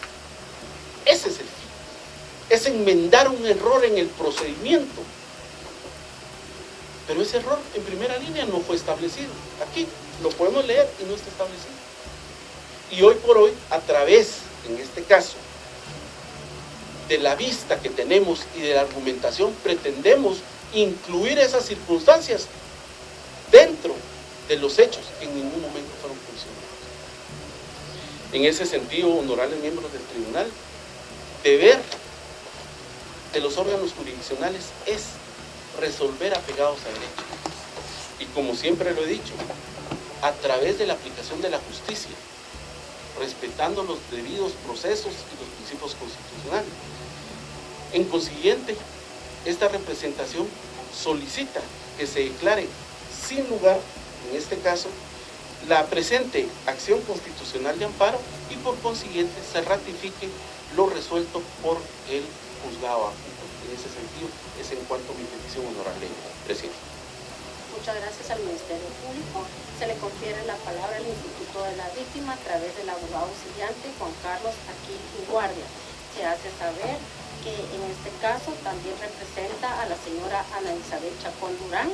ese es el fin, es enmendar un error en el procedimiento. Pero ese error en primera línea no fue establecido. Aquí lo podemos leer y no está establecido. Y hoy por hoy, a través, en este caso, de la vista que tenemos y de la argumentación, pretendemos incluir esas circunstancias dentro de los hechos que en ningún momento fueron funcionados. En ese sentido, honorables miembros del tribunal, deber de los órganos jurisdiccionales es resolver apegados a derecho. Y como siempre lo he dicho, a través de la aplicación de la justicia, respetando los debidos procesos y los principios constitucionales. En consiguiente, esta representación solicita que se declare sin lugar, en este caso, la presente acción constitucional de amparo y por consiguiente se ratifique lo resuelto por el juzgado adjunto. En ese sentido, es en cuanto a mi petición, honorable presidente. Muchas gracias al Ministerio Público. Se le confiere la palabra al Instituto de la Víctima a través del abogado auxiliante Juan Carlos Aquil y Guardia. Se hace saber que en este caso también representa a la señora Ana Isabel Chacón Durán,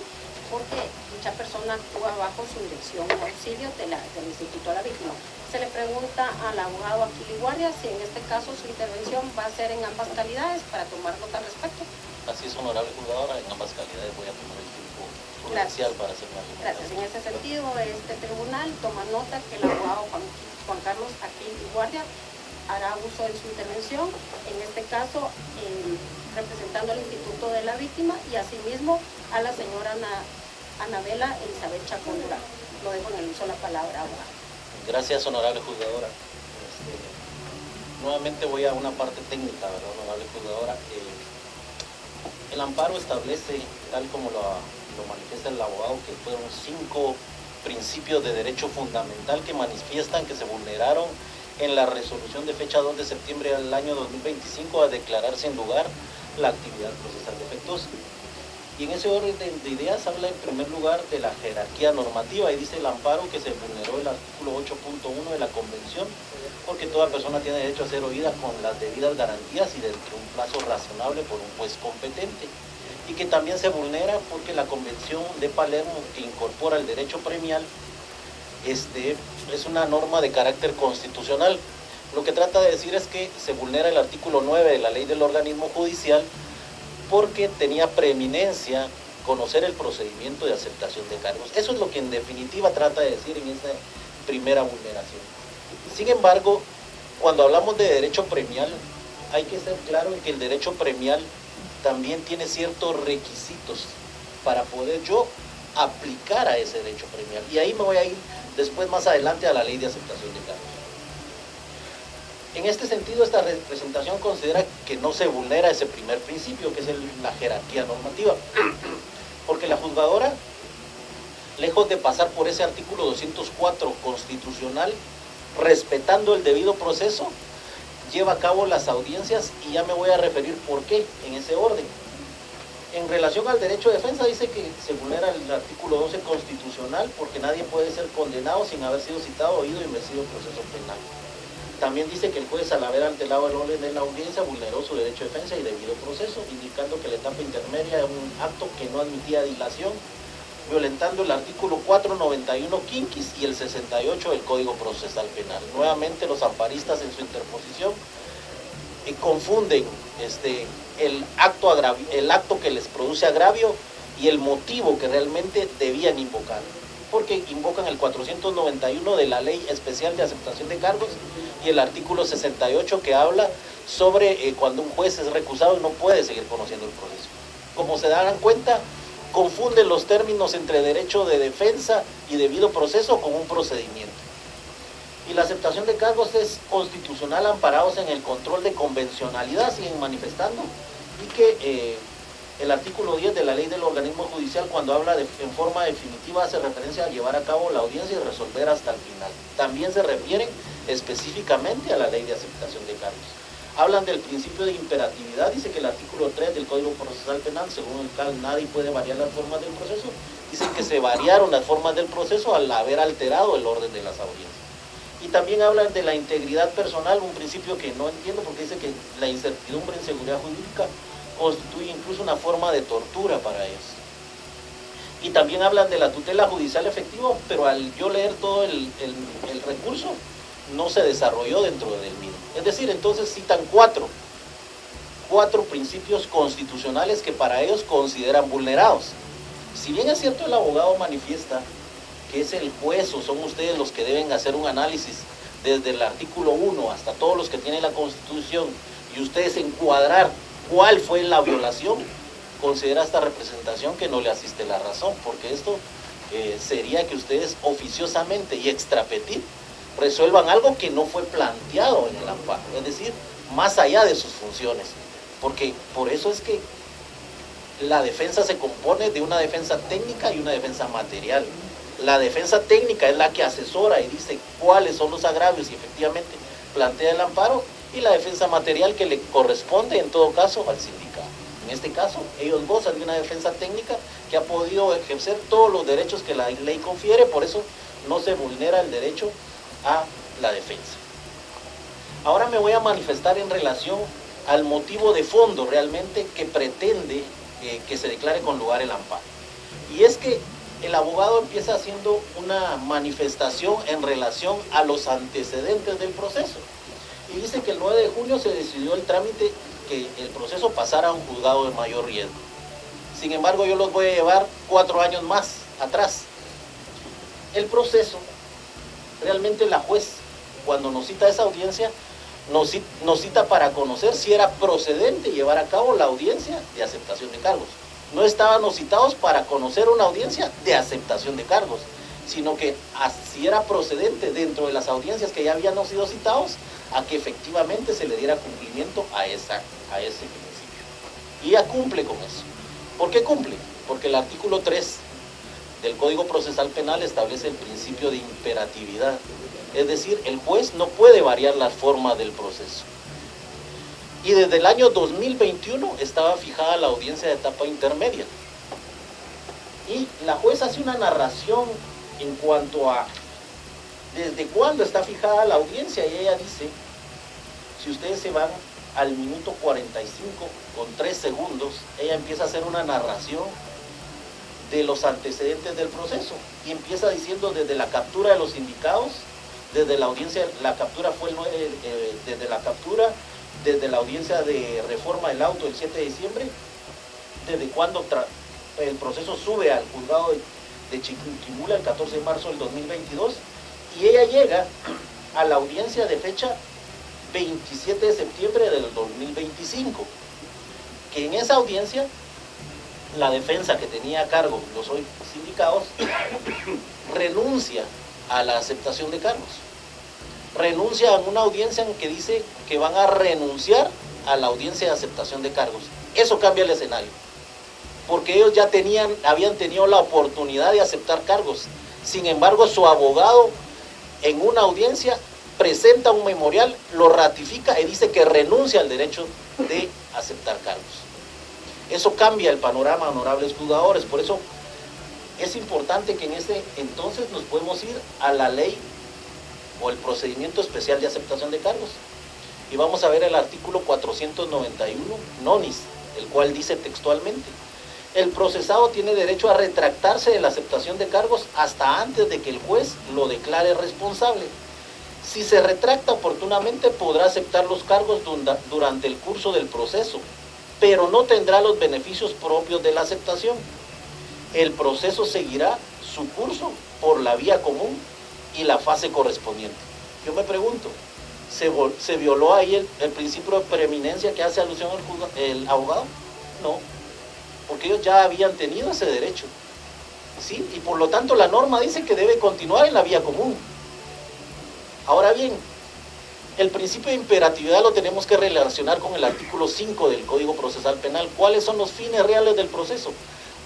porque dicha persona actúa bajo su dirección y auxilio del Instituto de la Víctima. Se le pregunta al abogado Aquil y Guardia si en este caso su intervención va a ser en ambas calidades para tomar nota al respecto. Así es, honorable juzgadora, en ambas calidades voy a tomar el tiempo prudencial para hacer una argumentación. Gracias. En ese sentido, este tribunal toma nota que el abogado Juan Carlos Aquil y Guardia hará uso de su intervención, en este caso representando al Instituto de la Víctima y asimismo a la señora Anabela Elizabeth Chacón Durán. Lo dejo en el uso de la palabra, abogado. Gracias, honorable juzgadora. Nuevamente voy a una parte técnica, ¿verdad, honorable juzgadora? El amparo establece, tal como lo manifiesta el abogado, que fueron 5 principios de derecho fundamental que manifiestan que se vulneraron en la resolución de fecha 2 de septiembre del año 2025 a declarar sin lugar la actividad procesal defectuosa. Y en ese orden de ideas habla en primer lugar de la jerarquía normativa y dice el amparo que se vulneró el artículo 8.1 de la Convención porque toda persona tiene derecho a ser oída con las debidas garantías y dentro de un plazo razonable por un juez competente. Y que también se vulnera porque la Convención de Palermo, que incorpora el derecho premial, es una norma de carácter constitucional. Lo que trata de decir es que se vulnera el artículo 9 de la ley del organismo judicial porque tenía preeminencia conocer el procedimiento de aceptación de cargos. Eso es lo que en definitiva trata de decir en esta primera vulneración. Sin embargo, cuando hablamos de derecho premial, hay que ser claro en que el derecho premial también tiene ciertos requisitos para poder yo aplicar a ese derecho premial. Y ahí me voy a ir después más adelante a la ley de aceptación de cargos. En este sentido, esta representación considera que no se vulnera ese primer principio, que es la jerarquía normativa, porque la juzgadora, lejos de pasar por ese artículo 204 constitucional, respetando el debido proceso, lleva a cabo las audiencias y ya me voy a referir por qué en ese orden. En relación al derecho de defensa dice que se vulnera el artículo 12 constitucional porque nadie puede ser condenado sin haber sido citado, oído y vencido en proceso penal. También dice que el juez, al haber alterado el orden de la audiencia, vulneró su derecho de defensa y debido proceso, indicando que la etapa intermedia era un acto que no admitía dilación, violentando el artículo 491 quinquis y el 68 del Código Procesal Penal. Nuevamente los amparistas en su interposición confunden el acto que les produce agravio y el motivo que realmente debían invocar, porque invocan el 491 de la Ley Especial de Aceptación de Cargos y el artículo 68 que habla sobre cuando un juez es recusado y no puede seguir conociendo el proceso. Como se darán cuenta, confunden los términos entre derecho de defensa y debido proceso con un procedimiento. Y la aceptación de cargos es constitucional amparados en el control de convencionalidad, siguen manifestando, y que el artículo 10 de la ley del organismo judicial, cuando habla en forma definitiva, hace referencia a llevar a cabo la audiencia y resolver hasta el final. También se refieren específicamente a la ley de aceptación de cargos. Hablan del principio de imperatividad, dice que el artículo 3 del Código Procesal Penal, según el cual nadie puede variar las formas del proceso, dicen que se variaron las formas del proceso al haber alterado el orden de las audiencias. Y también hablan de la integridad personal, un principio que no entiendo porque dice que la incertidumbre en seguridad jurídica constituye incluso una forma de tortura para ellos. Y también hablan de la tutela judicial efectiva, pero al yo leer todo el recurso, no se desarrolló dentro del mismo. Es decir, entonces citan cuatro principios constitucionales que para ellos consideran vulnerados. Si bien es cierto, el abogado manifiesta que es el juez o son ustedes los que deben hacer un análisis desde el artículo 1 hasta todos los que tienen la Constitución y ustedes encuadrar cuál fue la violación, considera esta representación que no le asiste la razón, porque esto sería que ustedes oficiosamente y extrapetit resuelvan algo que no fue planteado en el amparo, es decir, más allá de sus funciones, porque por eso es que la defensa se compone de una defensa técnica y una defensa material. La defensa técnica es la que asesora y dice cuáles son los agravios y efectivamente plantea el amparo, y la defensa material que le corresponde en todo caso al sindicato. En este caso, ellos gozan de una defensa técnica que ha podido ejercer todos los derechos que la ley confiere, por eso no se vulnera el derecho a la defensa. Ahora me voy a manifestar en relación al motivo de fondo realmente que pretende que se declare con lugar el amparo. Y es que el abogado empieza haciendo una manifestación en relación a los antecedentes del proceso. Y dice que el 9 de junio se decidió el trámite que el proceso pasara a un juzgado de mayor riesgo. Sin embargo, yo los voy a llevar 4 años más atrás. El proceso, realmente la juez, cuando nos cita esa audiencia, nos cita para conocer si era procedente llevar a cabo la audiencia de aceptación de cargos. No estábamos citados para conocer una audiencia de aceptación de cargos, sino que si era procedente dentro de las audiencias que ya habían sido citados, a que efectivamente se le diera cumplimiento a ese principio. Y ya cumple con eso. ¿Por qué cumple? Porque el artículo 3 del Código Procesal Penal establece el principio de imperatividad. Es decir, el juez no puede variar la forma del proceso. Y desde el año 2021 estaba fijada la audiencia de etapa intermedia. Y la jueza hace una narración en cuanto a desde cuándo está fijada la audiencia, y ella dice, si ustedes se van al minuto 45 con 3 segundos, ella empieza a hacer una narración de los antecedentes del proceso, y empieza diciendo desde la captura de los sindicados, desde la audiencia, la captura fue desde la audiencia de reforma del auto el 7 de diciembre, desde cuando el proceso sube al juzgado de Chiquimula el 14 de marzo del 2022, y ella llega a la audiencia de fecha 27 de septiembre del 2025, que en esa audiencia la defensa que tenía a cargo los hoy sindicados renuncia a la aceptación de cargos, renuncia a una audiencia en que dice que van a renunciar a la audiencia de aceptación de cargos. Eso cambia el escenario, porque ellos ya habían tenido la oportunidad de aceptar cargos. Sin embargo, su abogado en una audiencia presenta un memorial, lo ratifica y dice que renuncia al derecho de aceptar cargos. Eso cambia el panorama, honorables juzgadores. Por eso es importante que en ese entonces nos podemos ir a la ley o el procedimiento especial de aceptación de cargos. Y vamos a ver el artículo 491 nonis, el cual dice textualmente: el procesado tiene derecho a retractarse de la aceptación de cargos hasta antes de que el juez lo declare responsable. Si se retracta oportunamente, podrá aceptar los cargos durante el curso del proceso, pero no tendrá los beneficios propios de la aceptación. El proceso seguirá su curso por la vía común y la fase correspondiente. Yo me pregunto, ¿se violó ahí el principio de preeminencia que hace alusión el abogado? No, porque ellos ya habían tenido ese derecho, ¿sí? Y por lo tanto la norma dice que debe continuar en la vía común. Ahora bien, el principio de imperatividad lo tenemos que relacionar con el artículo 5 del Código Procesal Penal. ¿Cuáles son los fines reales del proceso?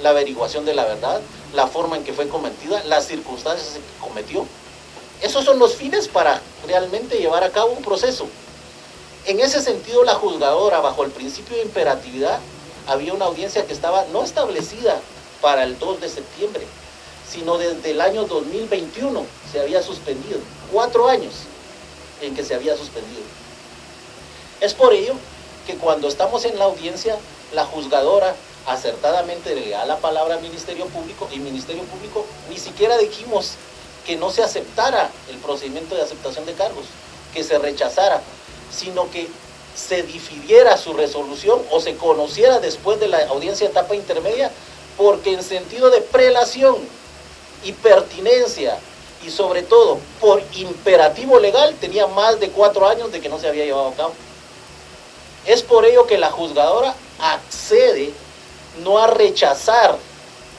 La averiguación de la verdad, la forma en que fue cometida, las circunstancias en que cometió. Esos son los fines para realmente llevar a cabo un proceso. En ese sentido, la juzgadora, bajo el principio de imperatividad, había una audiencia que estaba no establecida para el 2 de septiembre, sino desde el año 2021 se había suspendido. 4 años en que se había suspendido. Es por ello que cuando estamos en la audiencia, la juzgadora acertadamente le da la palabra al Ministerio Público, y Ministerio Público ni siquiera dijimos que no se aceptara el procedimiento de aceptación de cargos, que se rechazara, sino que se difiriera su resolución o se conociera después de la audiencia de etapa intermedia, porque en sentido de prelación y pertinencia, y sobre todo por imperativo legal, tenía más de 4 años de que no se había llevado a cabo. Es por ello que la juzgadora accede no a rechazar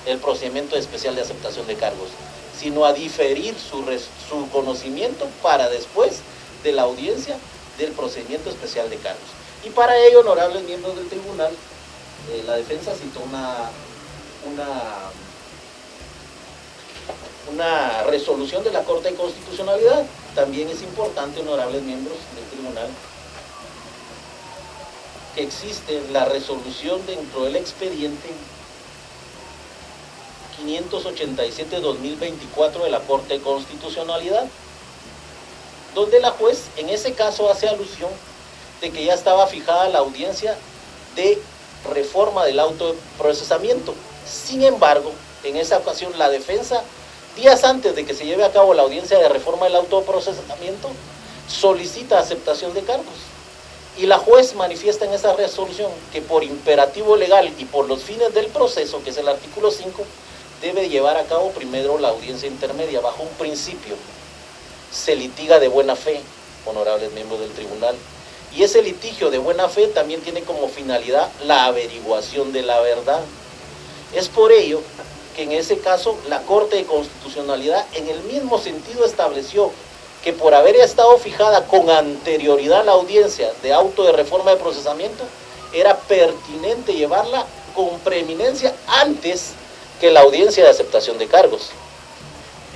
el procedimiento especial de aceptación de cargos, sino a diferir su conocimiento para después de la audiencia del procedimiento especial de cargos. Y para ello, honorables miembros del tribunal, la defensa citó una resolución de la Corte de Constitucionalidad. También es importante, honorables miembros del tribunal, que existe la resolución dentro del expediente 587-2024 de la Corte de Constitucionalidad, donde la juez en ese caso hace alusión de que ya estaba fijada la audiencia de reforma del auto de procesamiento. Sin embargo, en esa ocasión la defensa, días antes de que se lleve a cabo la audiencia de reforma del auto de procesamiento, solicita aceptación de cargos. Y la juez manifiesta en esa resolución que por imperativo legal y por los fines del proceso, que es el artículo 5, debe llevar a cabo primero la audiencia intermedia bajo un principio. Se litiga de buena fe, honorables miembros del tribunal, y ese litigio de buena fe también tiene como finalidad la averiguación de la verdad. Es por ello que en ese caso la Corte de Constitucionalidad en el mismo sentido estableció que por haber estado fijada con anterioridad la audiencia de auto de reforma de procesamiento, era pertinente llevarla con preeminencia antes que la audiencia de aceptación de cargos,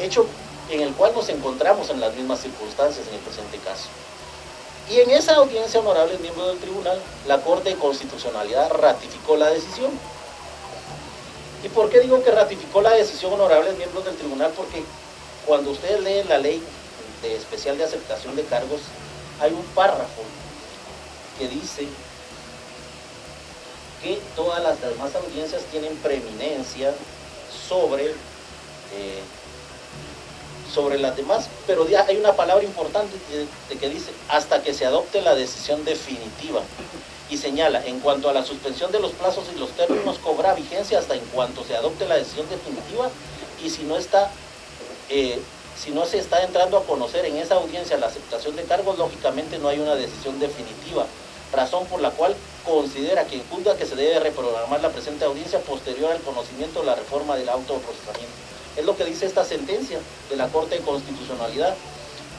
hecho en el cual nos encontramos en las mismas circunstancias en el presente caso. Y en esa audiencia, honorables miembros del tribunal, la Corte de Constitucionalidad ratificó la decisión ¿Y por qué digo que ratificó la decisión, honorables miembros del tribunal? Porque cuando ustedes leen la ley especial de aceptación de cargos, hay un párrafo que dice que todas las demás audiencias tienen preeminencia sobre las demás, pero ya hay una palabra importante que dice hasta que se adopte la decisión definitiva, y señala: en cuanto a la suspensión de los plazos y los términos, cobra vigencia hasta en cuanto se adopte la decisión definitiva, y si no se está entrando a conocer en esa audiencia la aceptación de cargos, lógicamente no hay una decisión definitiva, razón por la cual considera quien juzga que se debe reprogramar la presente audiencia posterior al conocimiento de la reforma del auto de procesamiento. Es lo que dice esta sentencia de la Corte de Constitucionalidad,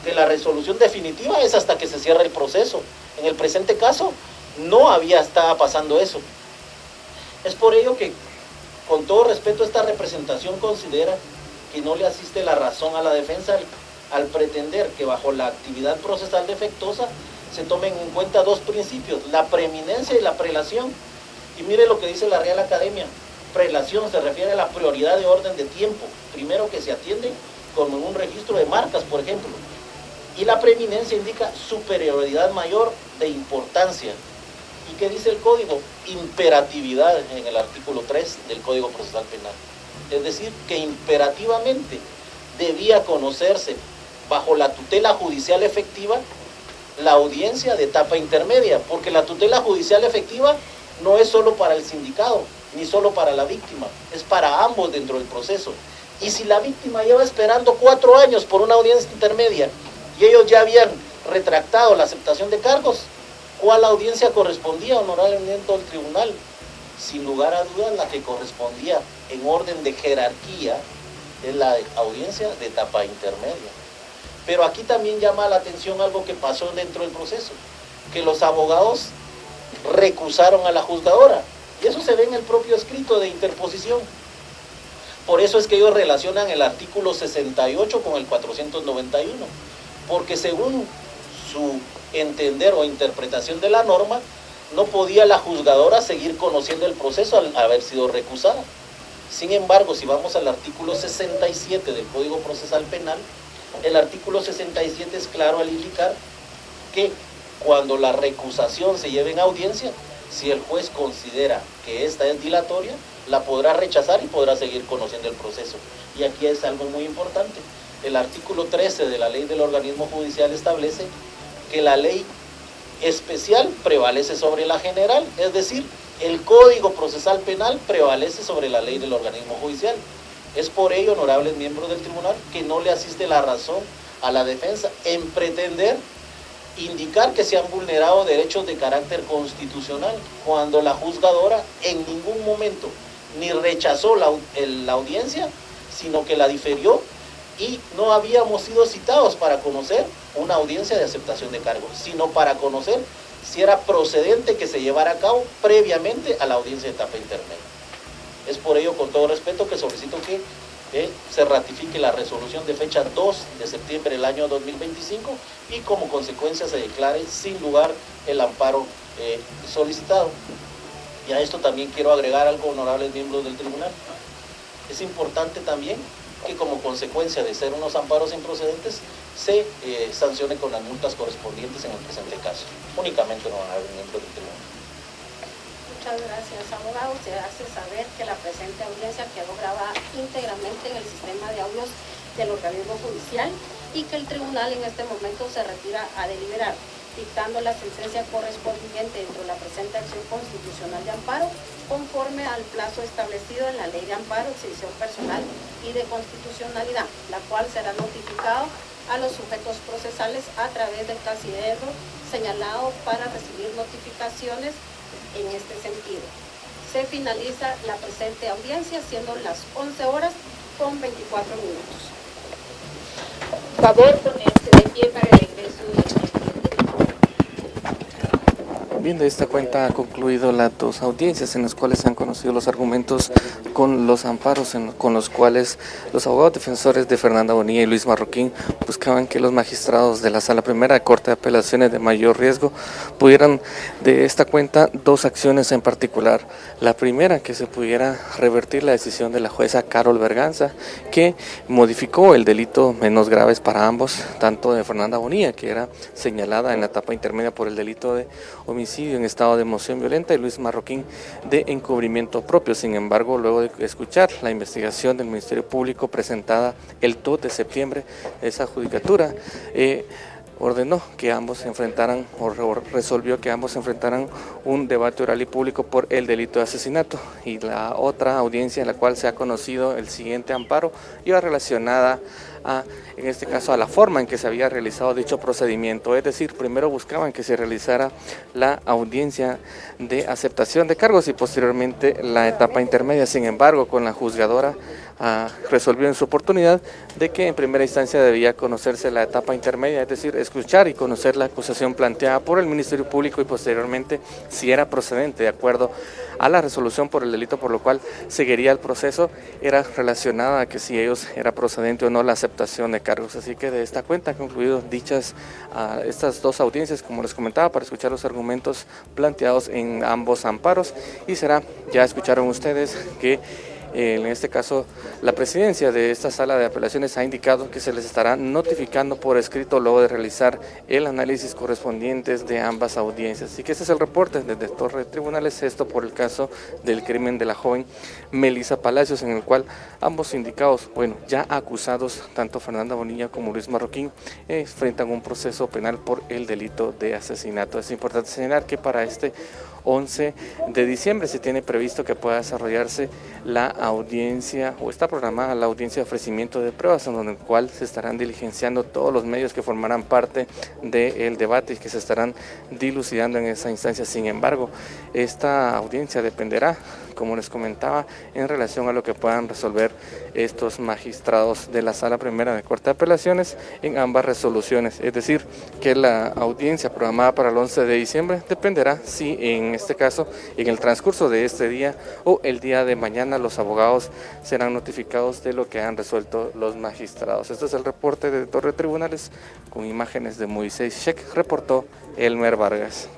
que la resolución definitiva es hasta que se cierre el proceso. En el presente caso no estaba pasando eso. Es por ello que, con todo respeto, esta representación considera que no le asiste la razón a la defensa al pretender que bajo la actividad procesal defectuosa se tomen en cuenta dos principios: la preeminencia y la prelación. Y mire lo que dice la Real Academia: prelación se refiere a la prioridad de orden de tiempo, primero que se atiende, como en un registro de marcas, por ejemplo, y la preeminencia indica superioridad mayor de importancia. ¿Y qué dice el Código? Imperatividad en el artículo 3 del Código Procesal Penal. Es decir, que imperativamente debía conocerse bajo la tutela judicial efectiva la audiencia de etapa intermedia, porque la tutela judicial efectiva no es solo para el sindicado, ni solo para la víctima, es para ambos dentro del proceso. Y si la víctima lleva esperando 4 años por una audiencia intermedia y ellos ya habían retractado la aceptación de cargos, ¿cuál audiencia correspondía, honorable miembro del tribunal? Sin lugar a dudas, la que correspondía en orden de jerarquía es la audiencia de etapa intermedia. Pero aquí también llama la atención algo que pasó dentro del proceso, que los abogados recusaron a la juzgadora, y eso se ve en el propio escrito de interposición. Por eso es que ellos relacionan el artículo 68 con el 491, porque según su entender o interpretación de la norma, no podía la juzgadora seguir conociendo el proceso al haber sido recusada. Sin embargo, si vamos al artículo 67 del Código Procesal Penal, el artículo 67 es claro al indicar que cuando la recusación se lleve en audiencia, si el juez considera que esta es dilatoria, la podrá rechazar y podrá seguir conociendo el proceso. Y aquí es algo muy importante. El artículo 13 de la Ley del Organismo Judicial establece que la ley especial prevalece sobre la general, es decir, el Código Procesal Penal prevalece sobre la ley del organismo judicial. Es por ello, honorables miembros del tribunal, que no le asiste la razón a la defensa en pretender indicar que se han vulnerado derechos de carácter constitucional, cuando la juzgadora en ningún momento ni rechazó la audiencia, sino que la diferió, y no habíamos sido citados para conocer una audiencia de aceptación de cargos, sino para conocer si era procedente que se llevara a cabo previamente a la audiencia de etapa intermedia. Es por ello, con todo respeto, que solicito que se ratifique la resolución de fecha 2 de septiembre del año 2025 y como consecuencia se declare sin lugar el amparo solicitado. Y a esto también quiero agregar algo, honorables miembros del tribunal. Es importante también que como consecuencia de ser unos amparos improcedentes se sancione con las multas correspondientes en el presente caso. Únicamente, honorables miembros del tribunal. Muchas gracias, abogado. Se hace saber que la presente audiencia quedó grabada íntegramente en el sistema de audios del organismo judicial y que el tribunal en este momento se retira a deliberar, dictando la sentencia correspondiente dentro de la presente acción constitucional de amparo, conforme al plazo establecido en la Ley de Amparo, Exhibición Personal y de Constitucionalidad, la cual será notificado a los sujetos procesales a través del casillero señalado para recibir notificaciones en este sentido. Se finaliza la presente audiencia siendo las 11 horas con 24 minutos. Favor ponerse de pie para el ingreso del Bien, de esta cuenta ha concluido las dos audiencias en las cuales se han conocido los argumentos con los amparos con los cuales los abogados defensores de Fernanda Bonilla y Luis Marroquín buscaban que los magistrados de la Sala Primera de Corte de Apelaciones de mayor riesgo pudieran de esta cuenta dos acciones en particular. La primera, que se pudiera revertir la decisión de la jueza Carol Berganza, que modificó el delito menos graves para ambos, tanto de Fernanda Bonilla, que era señalada en la etapa intermedia por el delito de homicidio en estado de emoción violenta, y Luis Marroquín de encubrimiento propio. Sin embargo, luego de escuchar la investigación del Ministerio Público presentada el 2 de septiembre, esa judicatura ordenó que ambos se enfrentaran, o resolvió que ambos se enfrentaran un debate oral y público por el delito de asesinato. Y la otra audiencia en la cual se ha conocido el siguiente amparo iba relacionada en este caso, a la forma en que se había realizado dicho procedimiento. Es decir, primero buscaban que se realizara la audiencia de aceptación de cargos y posteriormente la etapa intermedia. Sin embargo, con la juzgadora resolvió en su oportunidad de que en primera instancia debía conocerse la etapa intermedia, es decir, escuchar y conocer la acusación planteada por el Ministerio Público y posteriormente si era procedente de acuerdo a la resolución por el delito por lo cual seguiría el proceso, era relacionada a que si ellos era procedente o no la aceptación de cargos. Así que de esta cuenta han concluido dichas estas dos audiencias, como les comentaba, para escuchar los argumentos planteados en ambos amparos, y ya escucharon ustedes que en este caso, la presidencia de esta sala de apelaciones ha indicado que se les estará notificando por escrito luego de realizar el análisis correspondientes de ambas audiencias. Así que ese es el reporte desde Torre de Tribunales, esto por el caso del crimen de la joven Melissa Palacios, en el cual ambos indicados, ya acusados, tanto Fernanda Bonilla como Luis Marroquín, enfrentan un proceso penal por el delito de asesinato. Es importante señalar que para este 11 de diciembre se tiene previsto que pueda desarrollarse la audiencia, o está programada la audiencia de ofrecimiento de pruebas, en el cual se estarán diligenciando todos los medios que formarán parte del debate y que se estarán dilucidando en esa instancia. Sin embargo, esta audiencia dependerá, como les comentaba, en relación a lo que puedan resolver estos magistrados de la Sala Primera de Corte de Apelaciones en ambas resoluciones. Es decir, que la audiencia programada para el 11 de diciembre dependerá si en este caso, en el transcurso de este día o el día de mañana, los abogados serán notificados de lo que han resuelto los magistrados. Este es el reporte de Torre de Tribunales con imágenes de Moisés Sheck, reportó Elmer Vargas.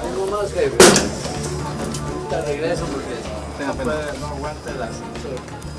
Tengo más, jefe. Te regreso porque no aguanta el asunto.